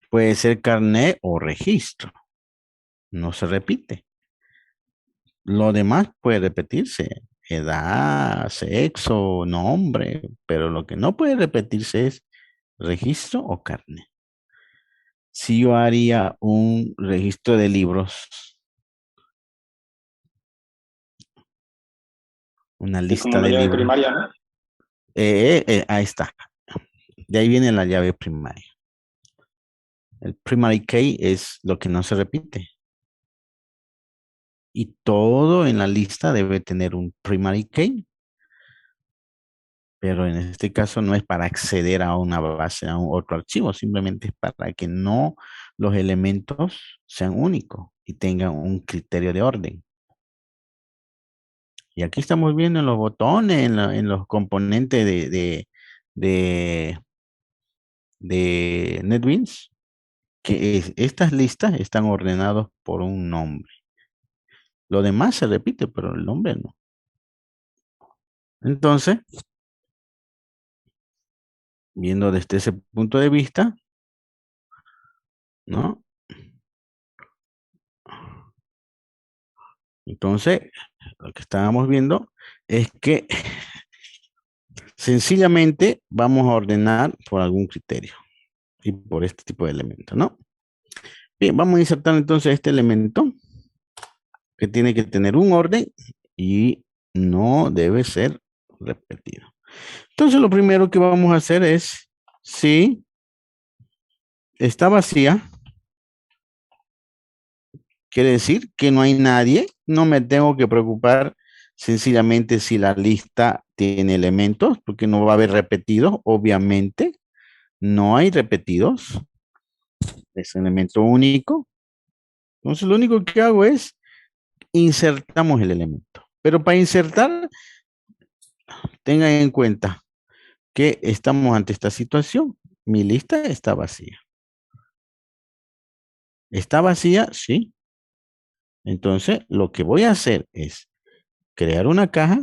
Puede ser carnet o registro. No se repite. Lo demás puede repetirse. Edad, sexo, nombre, pero lo que no puede repetirse es registro o carnet. Si yo haría un registro de libros, una Es como lista la de llave libros, primaria, ¿no? ahí está. De ahí viene la llave primaria. El primary key es lo que no se repite. Y todo en la lista debe tener un primary key. Pero en este caso no es para acceder a una base, a un otro archivo, simplemente es para que no los elementos sean únicos y tengan un criterio de orden. Y aquí estamos viendo en los botones, en los componentes de, de NetBeans, que estas listas están ordenadas por un nombre. Lo demás se repite, pero el nombre no. Entonces, viendo desde ese punto de vista, ¿no? Entonces, lo que estábamos viendo es que sencillamente vamos a ordenar por algún criterio y por este tipo de elementos, ¿no? Bien, vamos a insertar entonces este elemento que tiene que tener un orden y no debe ser repetido. Entonces, lo primero que vamos a hacer es, si está vacía, quiere decir que no hay nadie, no me tengo que preocupar sencillamente si la lista tiene elementos, porque no va a haber repetidos, obviamente. No hay repetidos. Es un elemento único. Entonces lo único que hago es insertamos el elemento. Pero para insertar, tengan en cuenta que estamos ante esta situación. Mi lista está vacía. ¿Está vacía? Sí. Entonces lo que voy a hacer es crear una caja,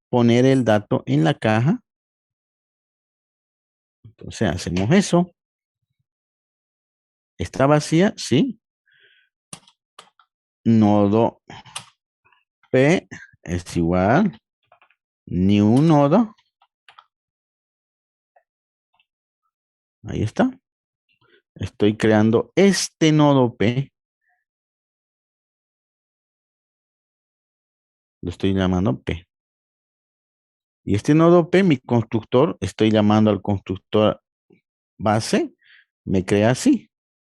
poner el dato en la caja. Entonces hacemos eso. ¿Está vacía? Sí. Nodo P es igual new nodo. Ahí está. Estoy creando este nodo P. Lo estoy llamando P. Y este nodo P, mi constructor, estoy llamando al constructor base. Me crea así.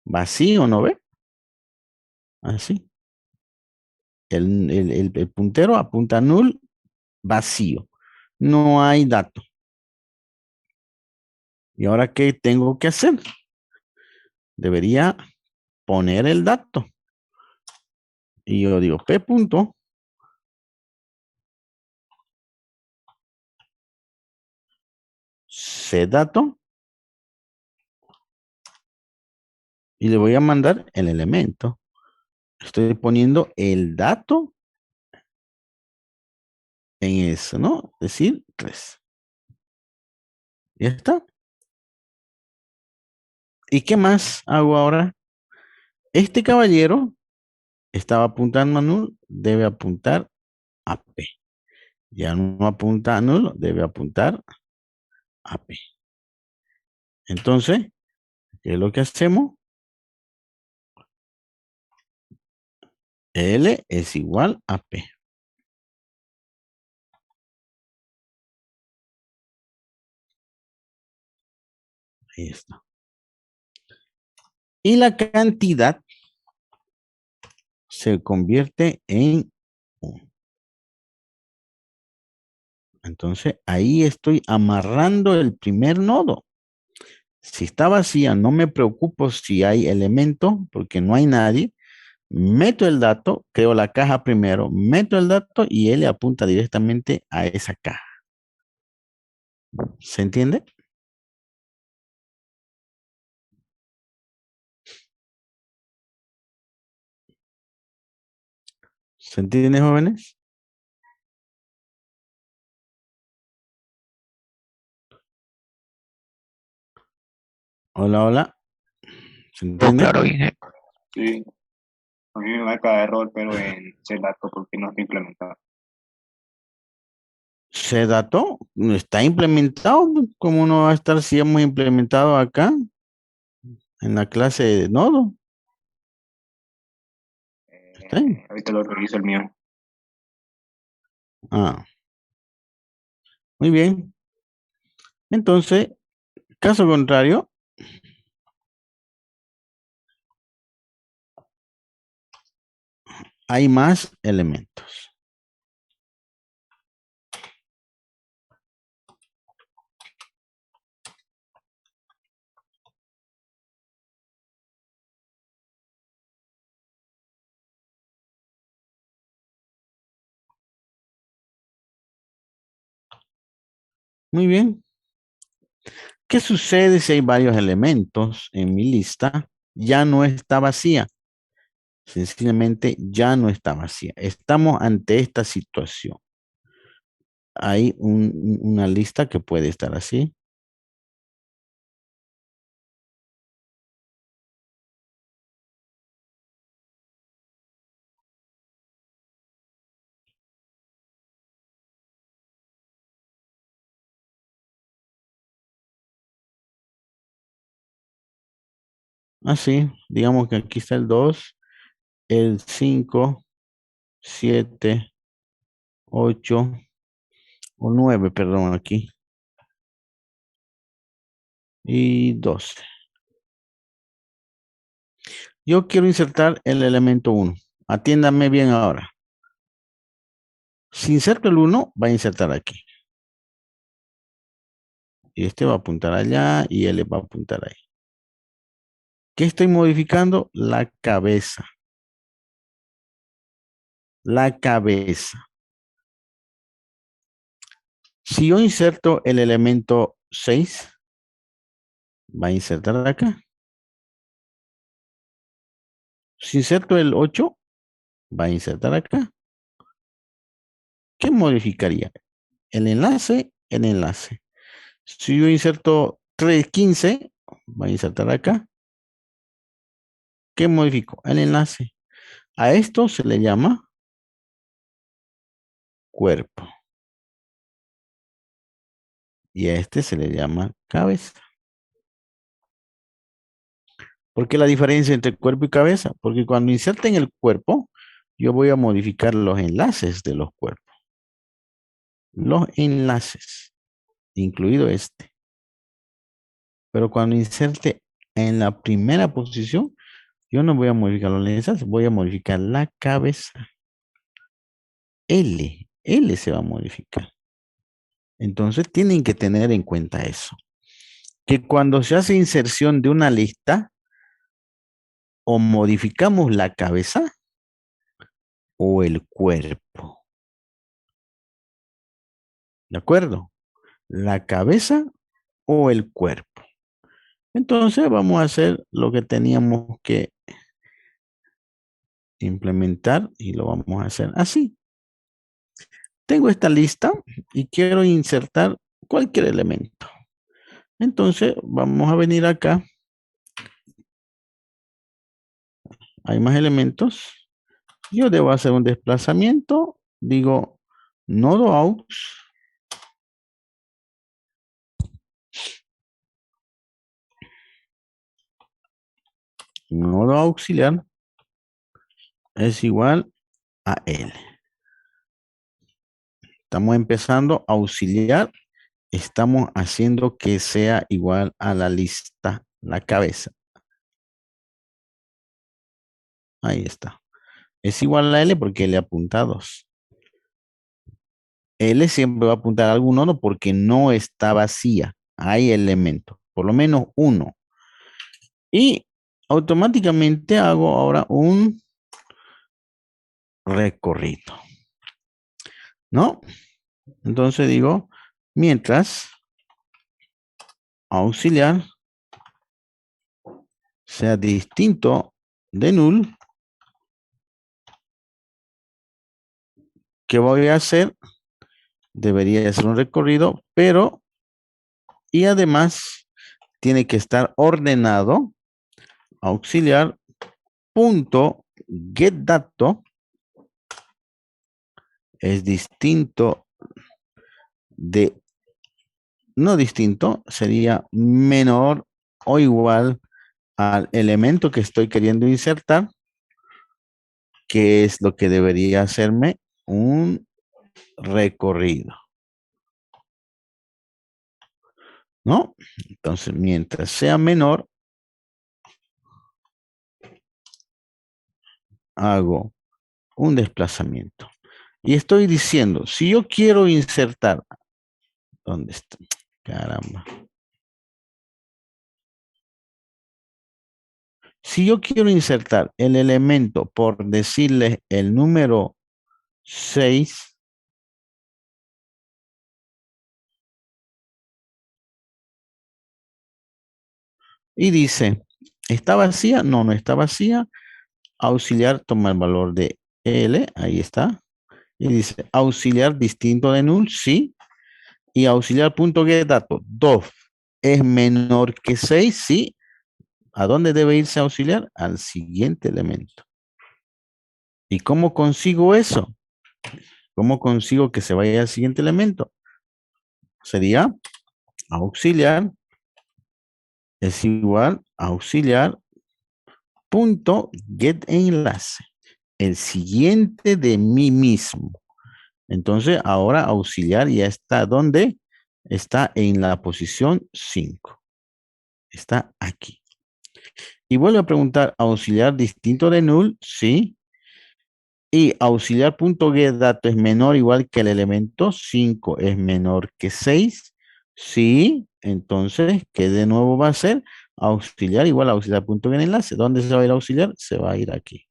Vacío, ¿no ve? Así. El puntero apunta a null, vacío. No hay dato. ¿Y ahora qué tengo que hacer? Debería poner el dato. Y yo digo P punto. Set dato. Y le voy a mandar el elemento. Estoy poniendo el dato en eso, ¿no? Es decir, 3. Ya está. ¿Y qué más hago ahora? Este caballero estaba apuntando a null, debe apuntar a P. Ya no apunta a null, debe apuntar a P. Entonces, ¿qué es lo que hacemos? L es igual a P. Ahí está. Y la cantidad se convierte en 1. Entonces, ahí estoy amarrando el primer nodo. Si está vacía, no me preocupo si hay elemento, porque no hay nadie. Meto el dato, creo la caja primero, meto el dato y él le apunta directamente a esa caja. ¿Se entiende? ¿Se entiende, jóvenes? Hola, hola. ¿Se Todo entiende? claro, ingeniero. Sí, a mí me marca error, pero en ese dato porque no está implementado. ¿Se dato? ¿No está implementado? ¿Cómo no va a estar si hemos implementado acá en la clase de nodo? Está ahí. Ahorita lo reviso el mío. Ah, muy bien. Entonces, caso contrario, hay más elementos. Muy bien. ¿Qué sucede si hay varios elementos en mi lista? Ya no está vacía. Sencillamente ya no está vacía. Estamos ante esta situación. Hay una lista que puede estar así. Así, digamos que aquí está el 2, el 5, 7, 8 o 9, perdón, aquí. Y 12. Yo quiero insertar el elemento 1. Atiéndame bien ahora. Si inserto el 1, va a insertar aquí. Y este va a apuntar allá y él va a apuntar ahí. ¿Qué estoy modificando? La cabeza. La cabeza. Si yo inserto el elemento 6, va a insertar acá. Si inserto el 8, va a insertar acá. ¿Qué modificaría? El enlace, el enlace. Si yo inserto 15, va a insertar acá. ¿Qué modifico? El enlace. A esto se le llama cuerpo. Y a este se le llama cabeza. ¿Por qué la diferencia entre cuerpo y cabeza? Porque cuando inserten el cuerpo, yo voy a modificar los enlaces de los cuerpos. Los enlaces, incluido este. Pero cuando inserte en la primera posición, yo no voy a modificar los enlaces, voy a modificar la cabeza. L se va a modificar. Entonces tienen que tener en cuenta eso. Que cuando se hace inserción de una lista, o modificamos la cabeza o el cuerpo. ¿De acuerdo? La cabeza o el cuerpo. Entonces vamos a hacer lo que teníamos que implementar y lo vamos a hacer así. Tengo esta lista y quiero insertar cualquier elemento. Entonces vamos a venir acá. Hay más elementos. Yo debo hacer un desplazamiento. Digo nodo aux. Nodo auxiliar. es igual a L. Estamos empezando a auxiliar. Estamos haciendo que sea igual a la lista, la cabeza. Ahí está. Es igual a L porque le apunta a 2. L siempre va a apuntar a algún nodo porque no está vacía. Hay elementos, por lo menos uno. Y automáticamente hago ahora un recorrido. ¿No? Entonces digo, mientras auxiliar sea distinto de null, ¿qué voy a hacer? Debería ser un recorrido, pero y además tiene que estar ordenado auxiliar punto get dato es distinto de, no distinto, sería menor o igual al elemento que estoy queriendo insertar, que es lo que debería hacerme un recorrido. ¿No? Entonces, mientras sea menor, hago un desplazamiento. Y estoy diciendo, si yo quiero insertar, ¿dónde está? Caramba. Si yo quiero insertar el elemento, por decirle el número 6, y dice, ¿está vacía? No, no está vacía. Auxiliar toma el valor de L, ahí está. Y dice, auxiliar distinto de null, sí. Y auxiliar punto get dato, 2 es menor que 6, sí. ¿A dónde debe irse auxiliar? Al siguiente elemento. ¿Y cómo consigo eso? ¿Cómo consigo que se vaya al siguiente elemento? Sería auxiliar es igual a auxiliar punto get enlace. El siguiente de mí mismo. Entonces, ahora auxiliar ya está. ¿Dónde? Está en la posición 5. Está aquí. Y vuelvo a preguntar, ¿auxiliar distinto de null? Sí. Y auxiliar.getDato es menor o igual que el elemento 5 es menor que 6. Sí. Entonces, ¿qué de nuevo va a ser? Auxiliar igual a auxiliar.getEnlace. ¿Dónde se va a ir auxiliar? Se va a ir aquí.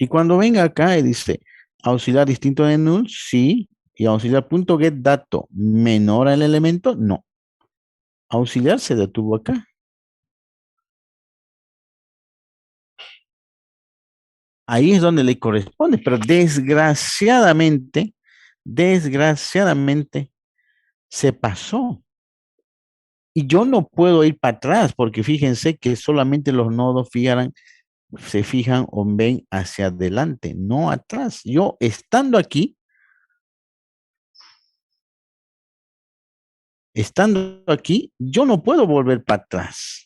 Y cuando venga acá y dice auxiliar distinto de null, sí. Y auxiliar.getDato menor al elemento, no. Auxiliar se detuvo acá. Ahí es donde le corresponde, pero desgraciadamente se pasó. Y yo no puedo ir para atrás porque fíjense que solamente los nodos se fijan o ven hacia adelante, no atrás. Yo estando aquí, yo no puedo volver para atrás.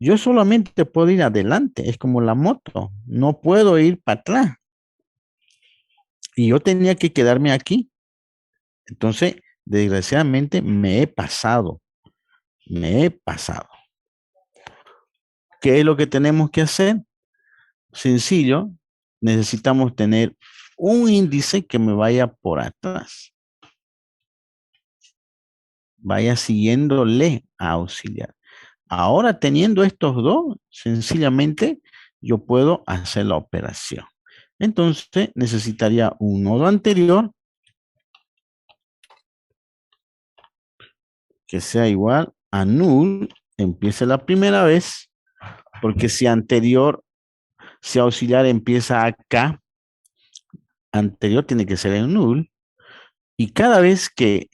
Yo solamente puedo ir adelante, es como la moto, no puedo ir para atrás. Y yo tenía que quedarme aquí. Entonces, desgraciadamente me he pasado. ¿Qué es lo que tenemos que hacer? Sencillo, necesitamos tener un índice que me vaya por atrás. Vaya siguiéndole a auxiliar. Ahora teniendo estos dos, sencillamente yo puedo hacer la operación. Entonces necesitaría un nodo anterior que sea igual a null, empiece la primera vez, porque si auxiliar empieza acá, anterior tiene que ser en null, y cada vez que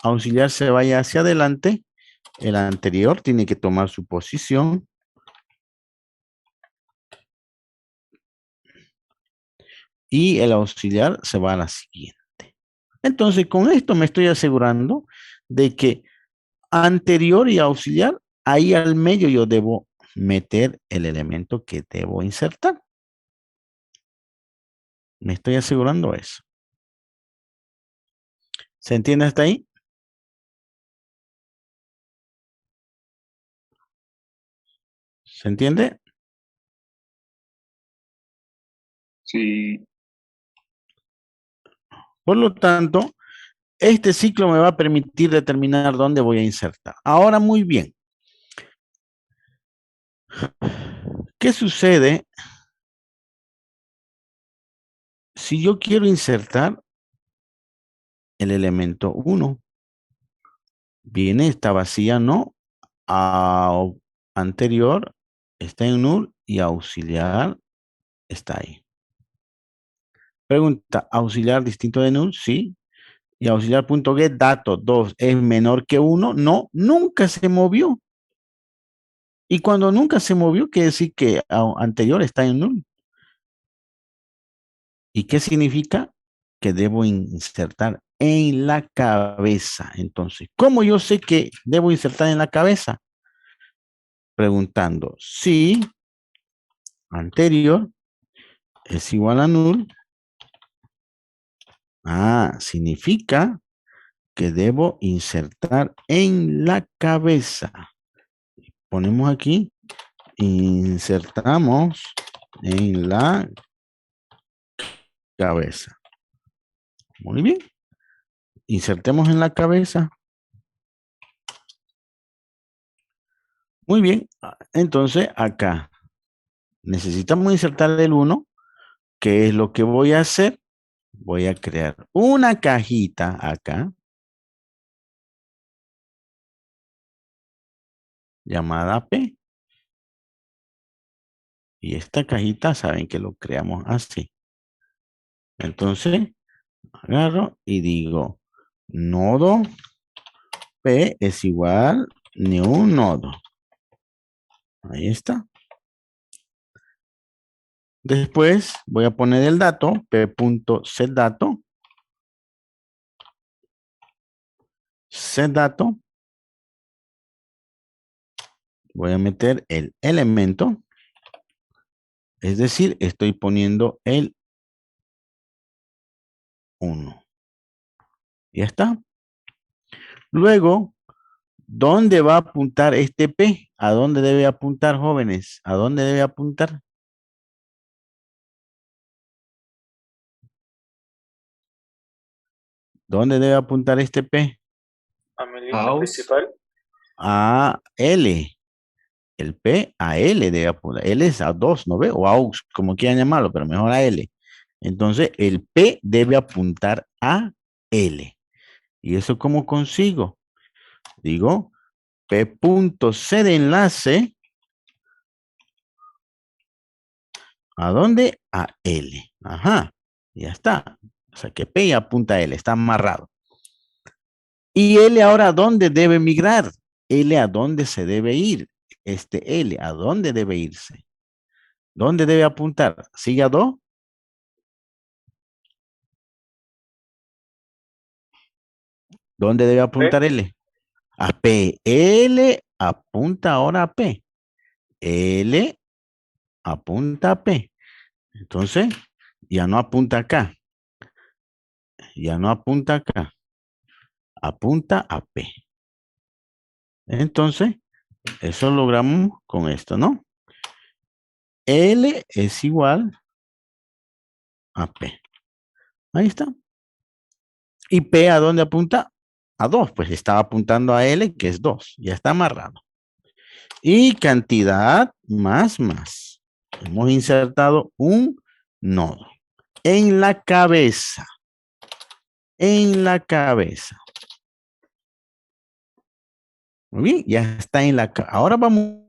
auxiliar se vaya hacia adelante, el anterior tiene que tomar su posición. Y el auxiliar se va a la siguiente. Entonces, con esto me estoy asegurando de que anterior y auxiliar, ahí al medio yo debo meter el elemento que debo insertar. Me estoy asegurando eso. ¿Se entiende hasta ahí? ¿Se entiende? Sí, Por lo tanto, este ciclo me va a permitir determinar dónde voy a insertar. Ahora, muy bien. ¿Qué sucede si yo quiero insertar el elemento 1? Viene, está vacía, no. Anterior está en null y auxiliar está ahí. Pregunta, ¿auxiliar distinto de null? Sí. Y auxiliar.get dato 2 es menor que 1. No, nunca se movió. Y cuando nunca se movió, quiere decir que anterior está en null. ¿Y qué significa? Que debo insertar en la cabeza. Entonces, ¿cómo yo sé que debo insertar en la cabeza? Preguntando si anterior es igual a null. Significa que debo insertar en la cabeza. Ponemos aquí, insertamos en la cabeza. Muy bien. Insertemos en la cabeza. Muy bien. Entonces, acá necesitamos insertar el 1. ¿Qué es lo que voy a hacer? Voy a crear una cajita acá llamada P. Y esta cajita saben que lo creamos así. Entonces, agarro y digo, nodo P es igual new nodo. Ahí está. Después voy a poner el dato, p.setDato. SetDato. Voy a meter el elemento. Es decir, estoy poniendo el 1. Ya está. Luego, ¿dónde va a apuntar este P? ¿A dónde debe apuntar, jóvenes? ¿A dónde debe apuntar? ¿Dónde debe apuntar este P? A mi línea House. principal. A L. El P a L debe apuntar. L es a 2, ¿no ve? O aux, como quieran llamarlo, pero mejor a L. Entonces, el P debe apuntar a L. ¿Y eso cómo consigo? Digo, P.C de enlace. ¿A dónde? A L. Ajá, ya está. O sea que P apunta a L, está amarrado. ¿Y L ahora a dónde debe migrar? L a dónde se debe ir. Este L, ¿a dónde debe irse? ¿Dónde debe apuntar? ¿Sigue a 2? ¿Dónde debe apuntar L? A P. L apunta ahora a P. L apunta a P. Entonces, ya no apunta acá. Ya no apunta acá. Apunta a P. Entonces, eso logramos con esto, ¿no? L es igual a P. Ahí está. ¿Y P a dónde apunta? A 2. Pues estaba apuntando a L, que es 2. Ya está amarrado. Y cantidad más. Hemos insertado un nodo en la cabeza. En la cabeza. Muy bien, ya está en la cabeza. Ahora vamos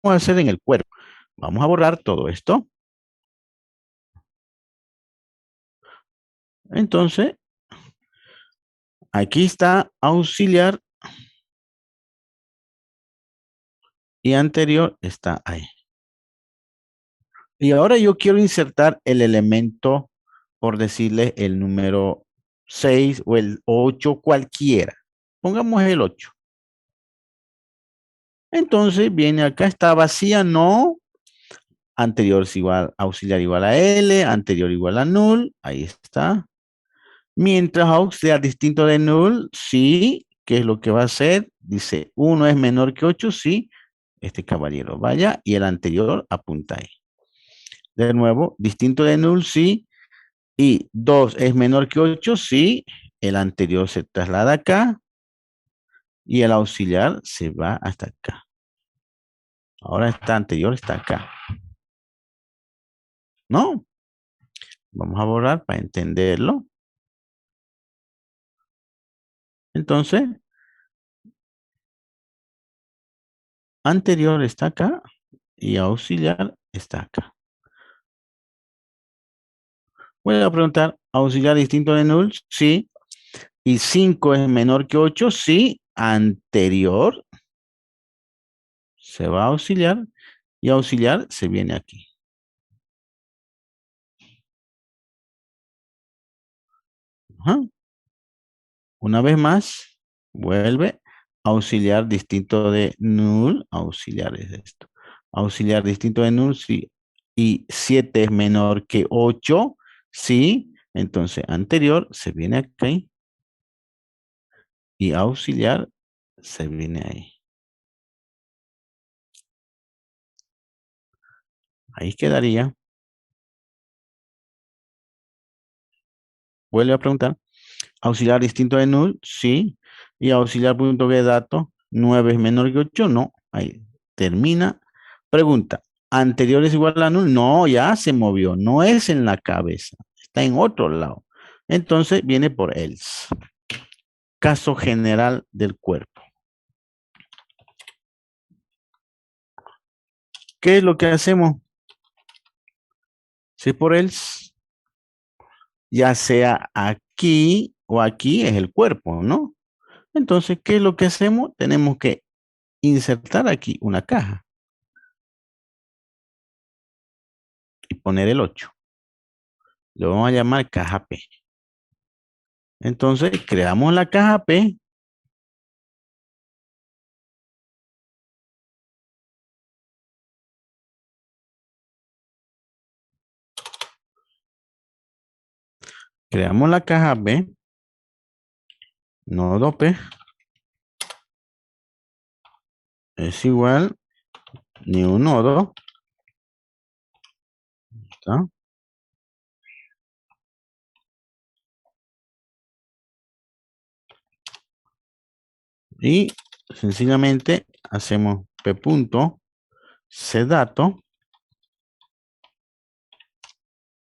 a hacer en el cuerpo. Vamos a borrar todo esto. Entonces, aquí está auxiliar y anterior está ahí. Y ahora yo quiero insertar el elemento, por decirle el número 6 o el 8, cualquiera. Pongamos el 8. Entonces viene acá, está vacía, no. Anterior es igual, auxiliar igual a L, anterior igual a null, ahí está. Mientras auxiliar distinto de null, sí, ¿qué es lo que va a hacer? Dice, 1 es menor que 8, sí, este caballero vaya, y el anterior apunta ahí. De nuevo, distinto de null, sí, y 2 es menor que 8, sí, el anterior se traslada acá, y el auxiliar se va hasta acá. Ahora está anterior, está acá. ¿No? Vamos a borrar para entenderlo. Entonces, anterior está acá y auxiliar está acá. Voy a preguntar, ¿auxiliar distinto de null? Sí. ¿Y 5 es menor que 8? Sí. Anterior se va a auxiliar y auxiliar se viene aquí. Ajá. Una vez más, vuelve. Auxiliar distinto de null. Auxiliar es esto. Auxiliar distinto de null, sí. Y 7 es menor que 8, sí. Entonces, anterior se viene aquí. Y auxiliar se viene ahí. Ahí quedaría. Vuelve a preguntar. Auxiliar distinto de null, sí. Y auxiliar punto de dato, 9 es menor que 8, no. Ahí termina. Pregunta, ¿anterior es igual a null? No, ya se movió. No es en la cabeza. Está en otro lado. Entonces viene por else. Caso general del cuerpo. ¿Qué es lo que hacemos? Si por else, ya sea aquí o aquí es el cuerpo, ¿no? Entonces, ¿qué es lo que hacemos? Tenemos que insertar aquí una caja y poner el 8. Lo vamos a llamar caja P. Entonces, creamos la caja P. Creamos la caja P. Nodo P es igual new nodo. ¿Está? Y sencillamente hacemos P punto cdato.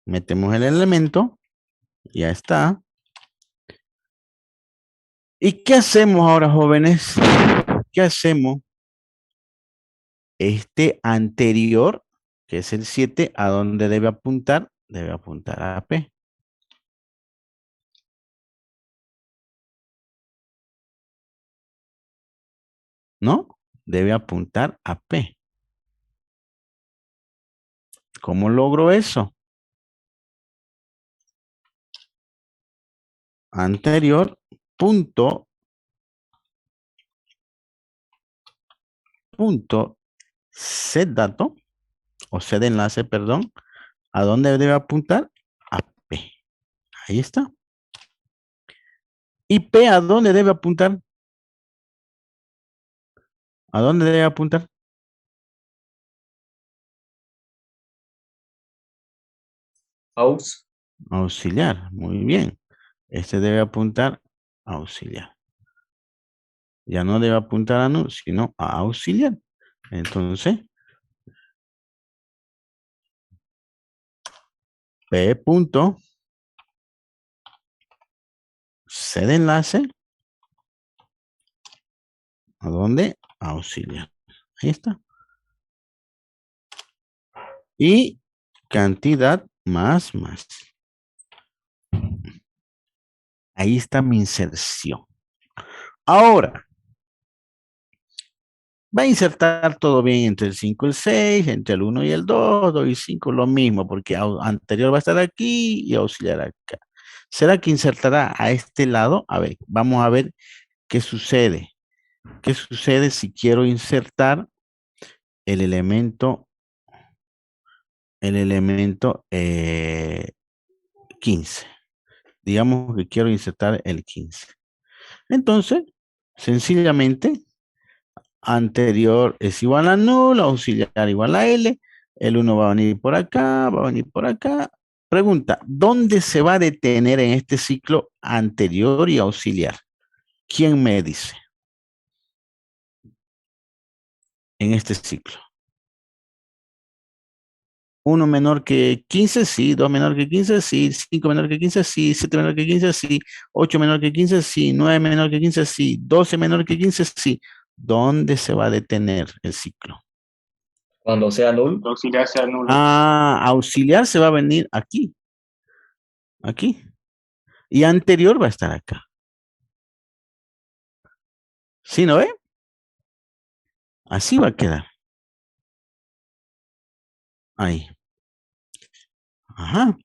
Metemos el elemento. Ya está. ¿Y qué hacemos ahora, jóvenes? ¿Qué hacemos? Este anterior, que es el 7, ¿a dónde debe apuntar? Debe apuntar a P. ¿No? Debe apuntar a P. ¿Cómo logro eso? Anterior, punto setDato, o setEnlace, perdón. ¿A dónde debe apuntar? A P. Ahí está. ¿Y P a dónde debe apuntar? ¿A dónde debe apuntar? Aux. Auxiliar. Muy bien. Este debe apuntar a auxiliar. Ya no debe apuntar a null, sino a auxiliar. Entonces, P punto setEnlace. ¿A dónde? Auxiliar. Ahí está. Y cantidad más. Ahí está mi inserción. Ahora, va a insertar todo bien entre el 5 y el 6, entre el 1 y el 2, 2 y 5, lo mismo, porque anterior va a estar aquí y auxiliar acá. ¿Será que insertará a este lado? A ver, vamos a ver qué sucede. ¿Qué sucede si quiero insertar el elemento, 15? Digamos que quiero insertar el 15. Entonces, sencillamente, anterior es igual a nulo, auxiliar igual a L, el 1 va a venir por acá, va a venir por acá. Pregunta, ¿dónde se va a detener en este ciclo anterior y auxiliar? ¿Quién me dice? En este ciclo. 1 menor que 15, sí. 2 menor que 15, sí. 5 menor que 15, sí. 7 menor que 15, sí. 8 menor que 15, sí. 9 menor que 15, sí. 12 menor que 15, sí. ¿Dónde se va a detener el ciclo? Cuando sea null. El auxiliar sea nulo. Ah, auxiliar se va a venir aquí. Aquí. Y anterior va a estar acá. ¿Sí, no ve? Así va a quedar. Ahí. Ajá.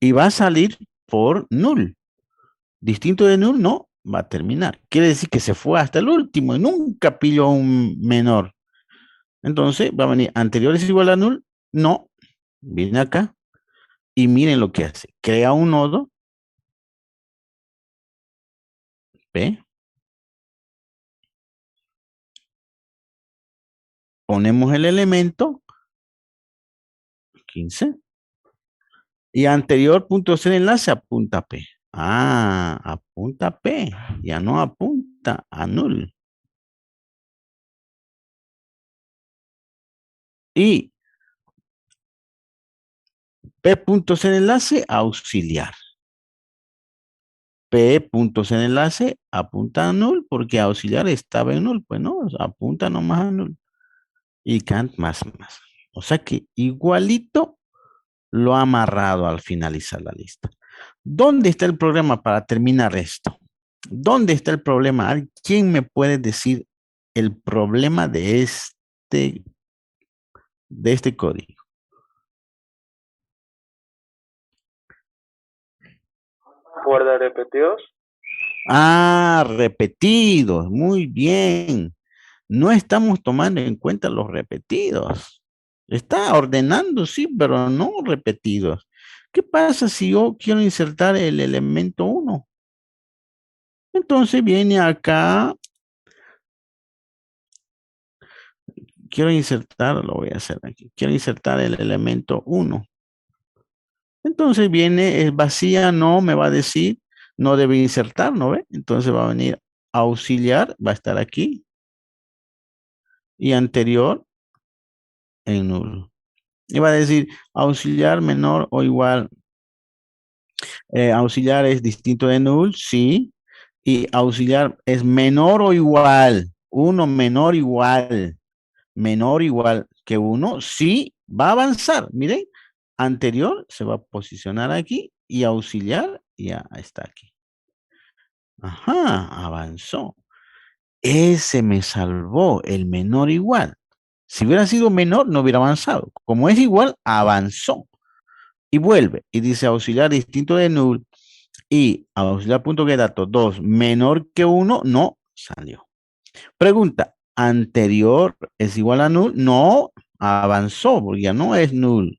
Y va a salir por null. Distinto de null, no, va a terminar. Quiere decir que se fue hasta el último y nunca pilló un menor. Entonces va a venir anterior es igual a null, no, viene acá y miren lo que hace. Crea un nodo, ¿ve? Ponemos el elemento 15 y anterior punto ser enlace apunta a P. Ah, apunta a P, ya no apunta a null. Y P punto ser enlace auxiliar. P puntos en enlace apunta a null porque auxiliar estaba en null, pues no, apunta nomás a null. Y Kant más. O sea que igualito lo ha amarrado al finalizar la lista. ¿Dónde está el problema para terminar esto? ¿Dónde está el problema? ¿Quién me puede decir el problema de este código? Guarda repetidos. Ah, repetidos, muy bien. No estamos tomando en cuenta los repetidos. Está ordenando, sí, pero no repetidos. ¿Qué pasa si yo quiero insertar el elemento 1? Entonces viene acá, quiero insertar, lo voy a hacer aquí, quiero insertar el elemento 1. Entonces viene, es vacía, no, me va a decir, no debe insertar, ¿no ve? Entonces va a venir auxiliar, va a estar aquí, y anterior en nulo. Y va a decir auxiliar menor o igual. Auxiliar es distinto de null, sí. Y auxiliar es menor o igual. Uno menor igual que uno, sí, va a avanzar. Miren, anterior se va a posicionar aquí y auxiliar ya está aquí. Ajá, avanzó. Ese me salvó, el menor igual. Si hubiera sido menor, no hubiera avanzado. Como es igual, avanzó. Y vuelve y dice auxiliar distinto de null y auxiliar punto que dato 2 menor que 1, no salió. Pregunta, anterior es igual a null, no avanzó, porque ya no es null.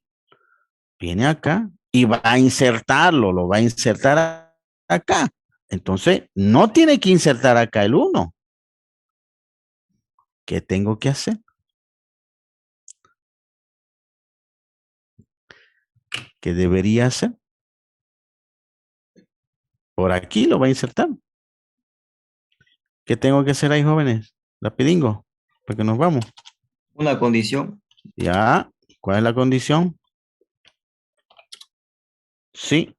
Viene acá y va a insertarlo, lo va a insertar acá. Entonces, no tiene que insertar acá el 1. ¿Qué tengo que hacer? ¿Qué debería hacer? Por aquí lo va a insertar. ¿Qué tengo que hacer ahí, jóvenes? La pedingo, porque nos vamos. Una condición. Ya, ¿cuál es la condición? Sí.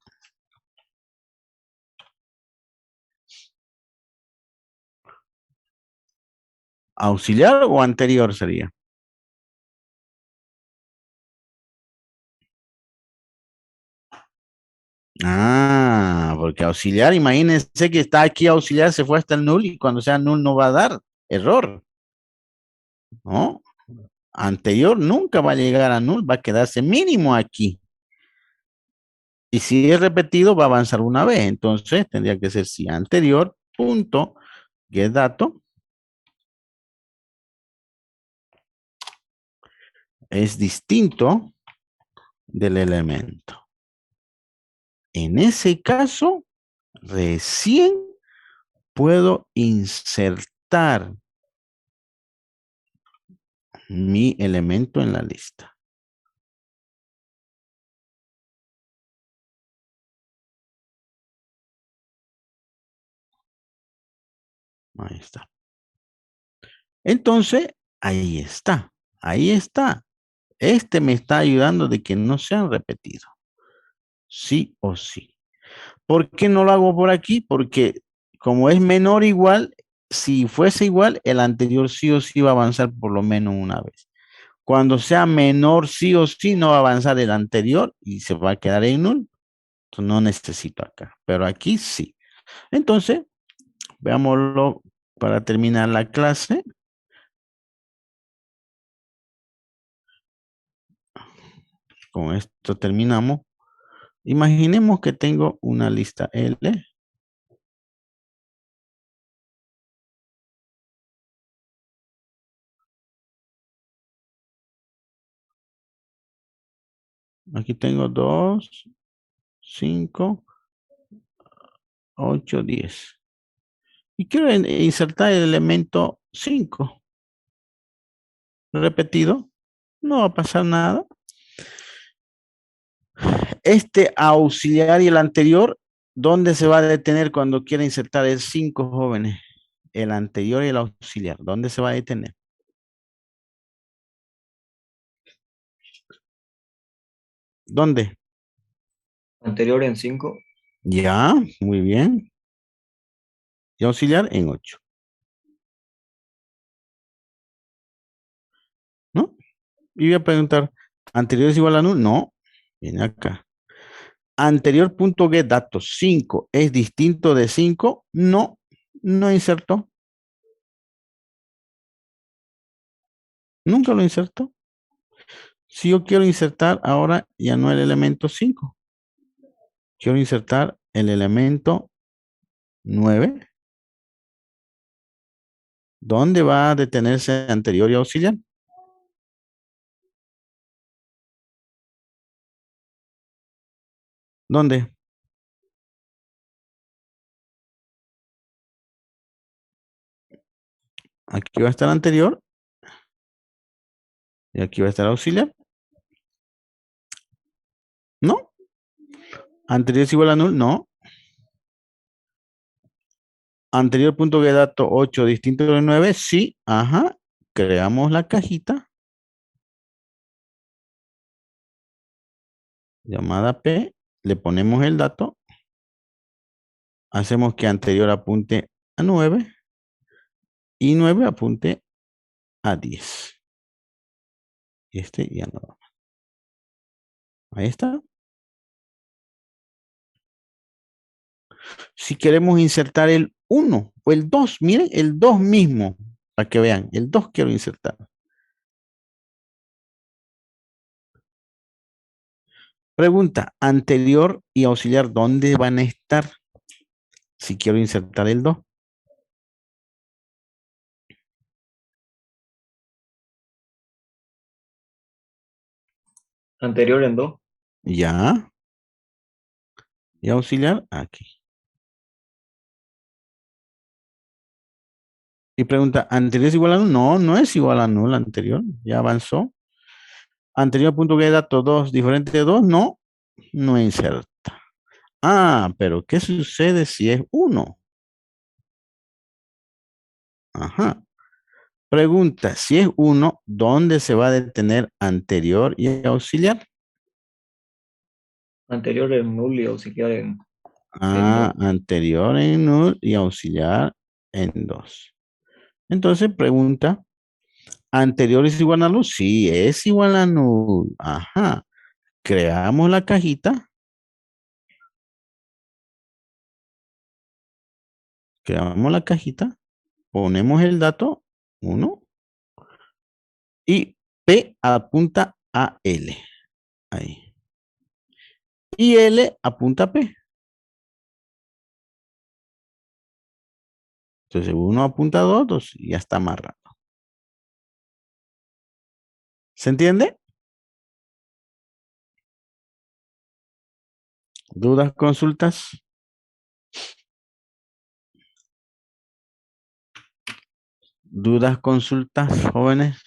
¿Auxiliar o anterior sería? Ah, porque auxiliar, imagínense que está aquí auxiliar, se fue hasta el null y cuando sea null no va a dar error, ¿no? Anterior nunca va a llegar a null, va a quedarse mínimo aquí. Y si es repetido, va a avanzar una vez. Entonces tendría que ser si anterior, punto, get dato, es distinto del elemento. En ese caso, recién puedo insertar mi elemento en la lista. Ahí está. Entonces, ahí está. Ahí está. Este me está ayudando de que no sean repetidos. Sí o sí. ¿Por qué no lo hago por aquí? Porque como es menor o igual, si fuese igual, el anterior sí o sí va a avanzar por lo menos una vez. Cuando sea menor sí o sí, no va a avanzar el anterior y se va a quedar en null. Entonces no necesito acá, pero aquí sí. Entonces, veámoslo para terminar la clase. Con esto terminamos. Imaginemos que tengo una lista L. Aquí tengo 2, 5, 8, 10. Y quiero insertar el elemento 5. Repetido. No va a pasar nada. Este auxiliar y el anterior, ¿dónde se va a detener cuando quiera insertar el 5, jóvenes? El anterior y el auxiliar. ¿Dónde se va a detener? ¿Dónde? Anterior en 5. Ya, muy bien. Y auxiliar en 8. ¿No? Y voy a preguntar, ¿anterior es igual a null? No. Viene acá. Anterior punto get datos 5 es distinto de 5. No, no insertó. Nunca lo insertó. Si yo quiero insertar ahora ya no el elemento 5. Quiero insertar el elemento 9. ¿Dónde va a detenerse anterior y auxiliar? ¿Dónde? Aquí va a estar anterior y aquí va a estar auxiliar. ¿No? ¿Anterior es igual a null? No. Anterior punto de dato 8 distinto de 9. Sí. Ajá. Creamos la cajita llamada P. Le ponemos el dato. Hacemos que anterior apunte a 9 y 9 apunte a 10. Y este ya no va. Ahí está. Si queremos insertar el 1 o el 2, miren, el 2 mismo, para que vean, el 2 quiero insertar. Pregunta, anterior y auxiliar, ¿dónde van a estar? Si quiero insertar el 2. Anterior en 2. Ya. Y auxiliar aquí. Y pregunta, ¿anterior es igual a null? No, no es igual a null anterior. Ya avanzó. Anterior punto que dato 2 diferente de 2. No, no inserta. Ah, pero ¿qué sucede si es 1? Ajá. Pregunta, si es 1, ¿dónde se va a detener anterior y auxiliar? Anterior en null y auxiliar en Ah, 2. anterior en null y auxiliar en 2. Entonces pregunta, ¿anterior es igual a null? Sí, es igual a null. Ajá. Creamos la cajita. Creamos la cajita. Ponemos el dato 1 y P apunta a L. Ahí. Y L apunta a P. Entonces 1 apunta a 2, 2 y ya está amarrado. ¿Se entiende? ¿Dudas, consultas? ¿Dudas, consultas, jóvenes?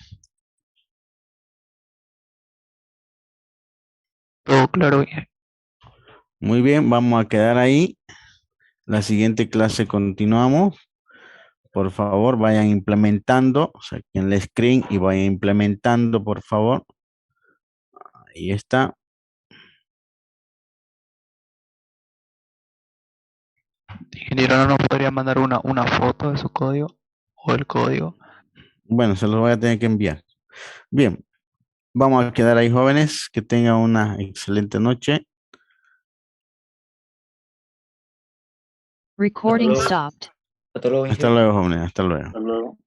Todo claro, bien. Muy bien, vamos a quedar ahí. La siguiente clase continuamos. Por favor, vayan implementando, saquen el screen y vayan implementando, por favor. Ahí está. Ingeniero, ¿no nos podría mandar una foto de su código o el código? Bueno, se los voy a tener que enviar. Bien, vamos a quedar ahí, jóvenes. Que tengan una excelente noche. Recording luego. stopped. Hasta luego, Hasta ingeniero. luego, jóvenes. Hasta luego. Hasta luego.